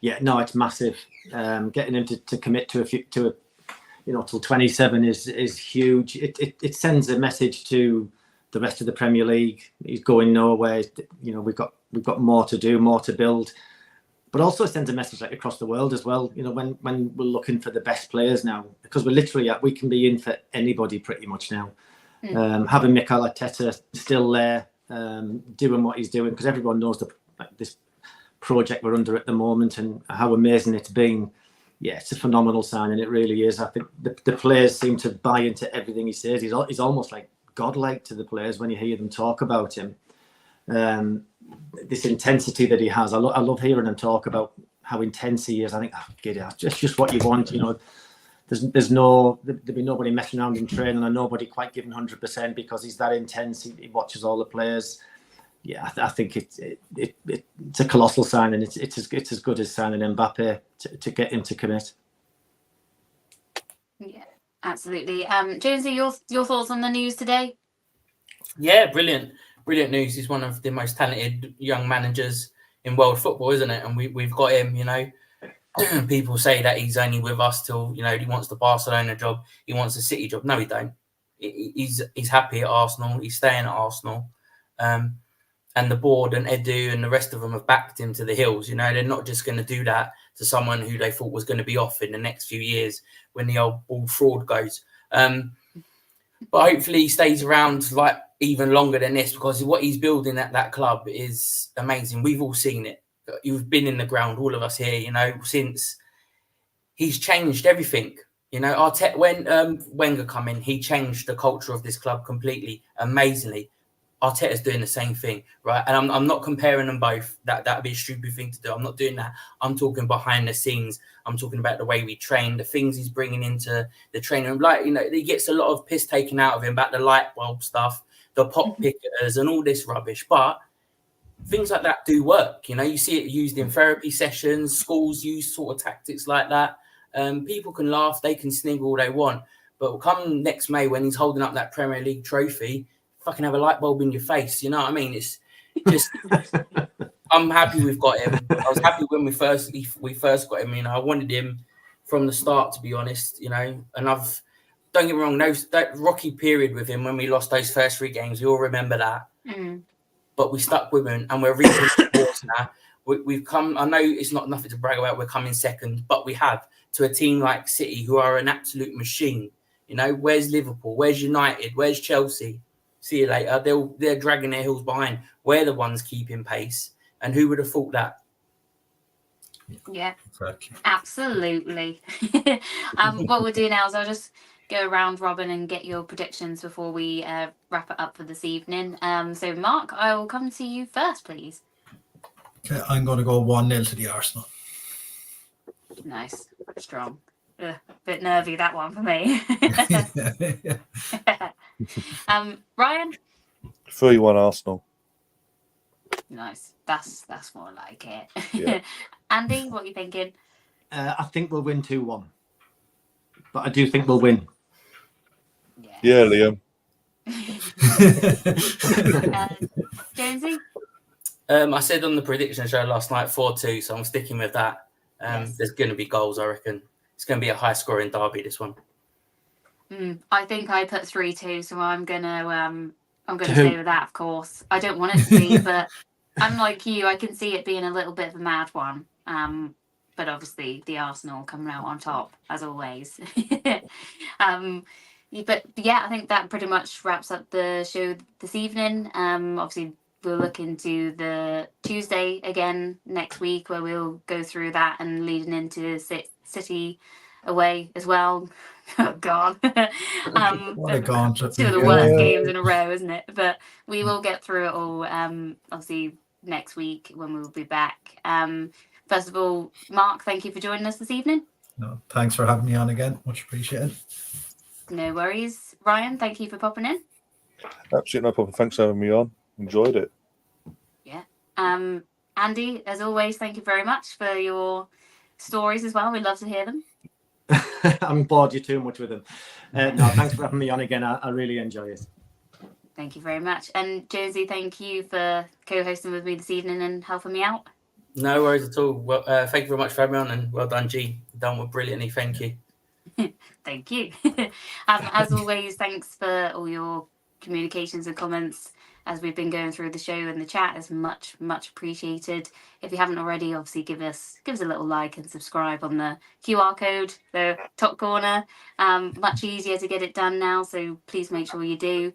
Yeah, no, it's massive. Getting him to commit to till 27 is huge. It sends a message to the rest of the Premier League. He's going nowhere. We've got more to do, more to build, but also it sends a message across the world as well. When we're looking for the best players now, because we can be in for anybody pretty much now. Having Mikel Arteta still there, doing what he's doing, because everyone knows this project we're under at the moment and how amazing it's been. Yeah, it's a phenomenal sign, and it really is. I think the players seem to buy into everything he says. He's almost like godlike to the players when you hear them talk about him. this intensity that he has. I love hearing him talk about how intense he is. I think, just what you want. There'll be nobody messing around in training and nobody quite giving 100% because he's that intense. He watches all the players. Yeah, I think it's a colossal signing. It's as good as signing Mbappe to get him to commit. Yeah, absolutely. Jonesy, your thoughts on the news today? Yeah, brilliant news. He's one of the most talented young managers in world football, isn't it? And we've got him. People say that he's only with us till he wants the Barcelona job, he wants the City job. No, he don't. He's happy at Arsenal. He's staying at Arsenal, and the board and Edu and the rest of them have backed him to the hills. They're not just going to do that to someone who they thought was going to be off in the next few years when the old ball fraud goes. But hopefully he stays around like even longer than this, because what he's building at that club is amazing. We've all seen it. You've been in the ground, all of us here, since he's changed everything. Arteta, when Wenger come in, he changed the culture of this club completely, amazingly. Arteta's doing the same thing, right? And I'm not comparing them both. That'd be a stupid thing to do. I'm not doing that. I'm talking behind the scenes. I'm talking about the way we train, the things he's bringing into the training room. Like, he gets a lot of piss taken out of him about the light bulb stuff, the pop pickers and all this rubbish. But things like that do work. You see it used in therapy sessions, schools use sort of tactics like that. People can laugh, they can sniggle all they want. But come next May when he's holding up that Premier League trophy, fucking have a light bulb in your face. You know what I mean? It's just, I'm happy we've got him. I was happy when we first got him. I wanted him from the start, to be honest. And don't get me wrong, that rocky period with him when we lost those first 3 games, we all remember that. But we stuck with him, and we're reaching sports now. We've come. I know it's not nothing to brag about. We're coming second, but we have to a team like City, who are an absolute machine. Where's Liverpool? Where's United? Where's Chelsea? See you later. They're dragging their heels behind. We're the ones keeping pace. And who would have thought that? Yeah, Exactly. Absolutely. What we'll do now is I'll just go around, Robin, and get your predictions before we wrap it up for this evening. So, Mark, I will come to you first, please. Okay, I'm going to go 1-0 to the Arsenal. Nice. Strong. Bit nervy, that one for me. Ryan? 3-1 Arsenal. Nice. That's more like it. Yeah. Andy, what are you thinking? I think we'll win 2-1. But I do think we'll win. Yeah, Liam. Jonesy? I said on the prediction show last night 4-2, so I'm sticking with that. Yes. There's going to be goals, I reckon. It's going to be a high-scoring derby, this one. I think I put 3-2, so I'm gonna stay with that. Of course, I don't want it to be, but unlike you, I can see it being a little bit of a mad one. But obviously, the Arsenal coming out on top as always. But yeah, I think that pretty much wraps up the show this evening. Obviously, we'll look into the Tuesday again next week, where we'll go through that and leading into City away as well. Oh God. What a gauntlet. 2 of the worst games in a row, isn't it? But we will get through it all obviously next week when we'll be back. First of all, Mark, thank you for joining us this evening. No, thanks for having me on again. Much appreciated. No worries. Ryan, thank you for popping in. Absolutely no problem. Thanks for having me on. Enjoyed it. Yeah. Andy, as always, thank you very much for your stories as well. We'd love to hear them. I'm bored you too much with them. No, thanks for having me on again. I really enjoy it. Thank you very much. And Josie, thank you for co-hosting with me this evening and helping me out. No worries at all. Well, thank you very much for having me on, and well done, G. You've done brilliantly. Thank you. Thank you. As always, thanks for all your communications and comments as we've been going through the show, and the chat is much appreciated. If you haven't already, obviously give us a little like and subscribe on the QR code, the top corner. Much easier to get it done now, so please make sure you do.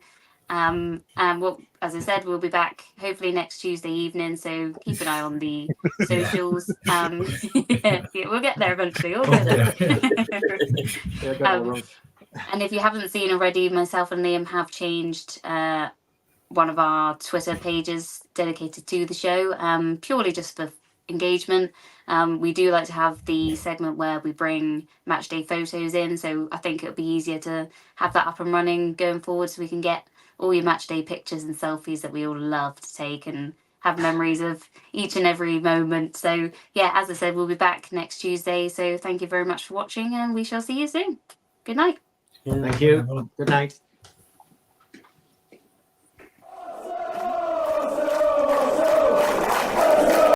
And as I said, we'll be back hopefully next Tuesday evening, so keep an eye on the socials. Yeah, we'll get there eventually. We'll get there. And if you haven't seen already, myself and Liam have changed one of our Twitter pages dedicated to the show, purely just for engagement. We do like to have the segment where we bring match day photos in, so I think it'll be easier to have that up and running going forward, so we can get all your match day pictures and selfies that we all love to take and have memories of each and every moment. So yeah, as I said, we'll be back next Tuesday, so thank you very much for watching, and we shall see you soon. Good night. Yeah. Thank you. Good night.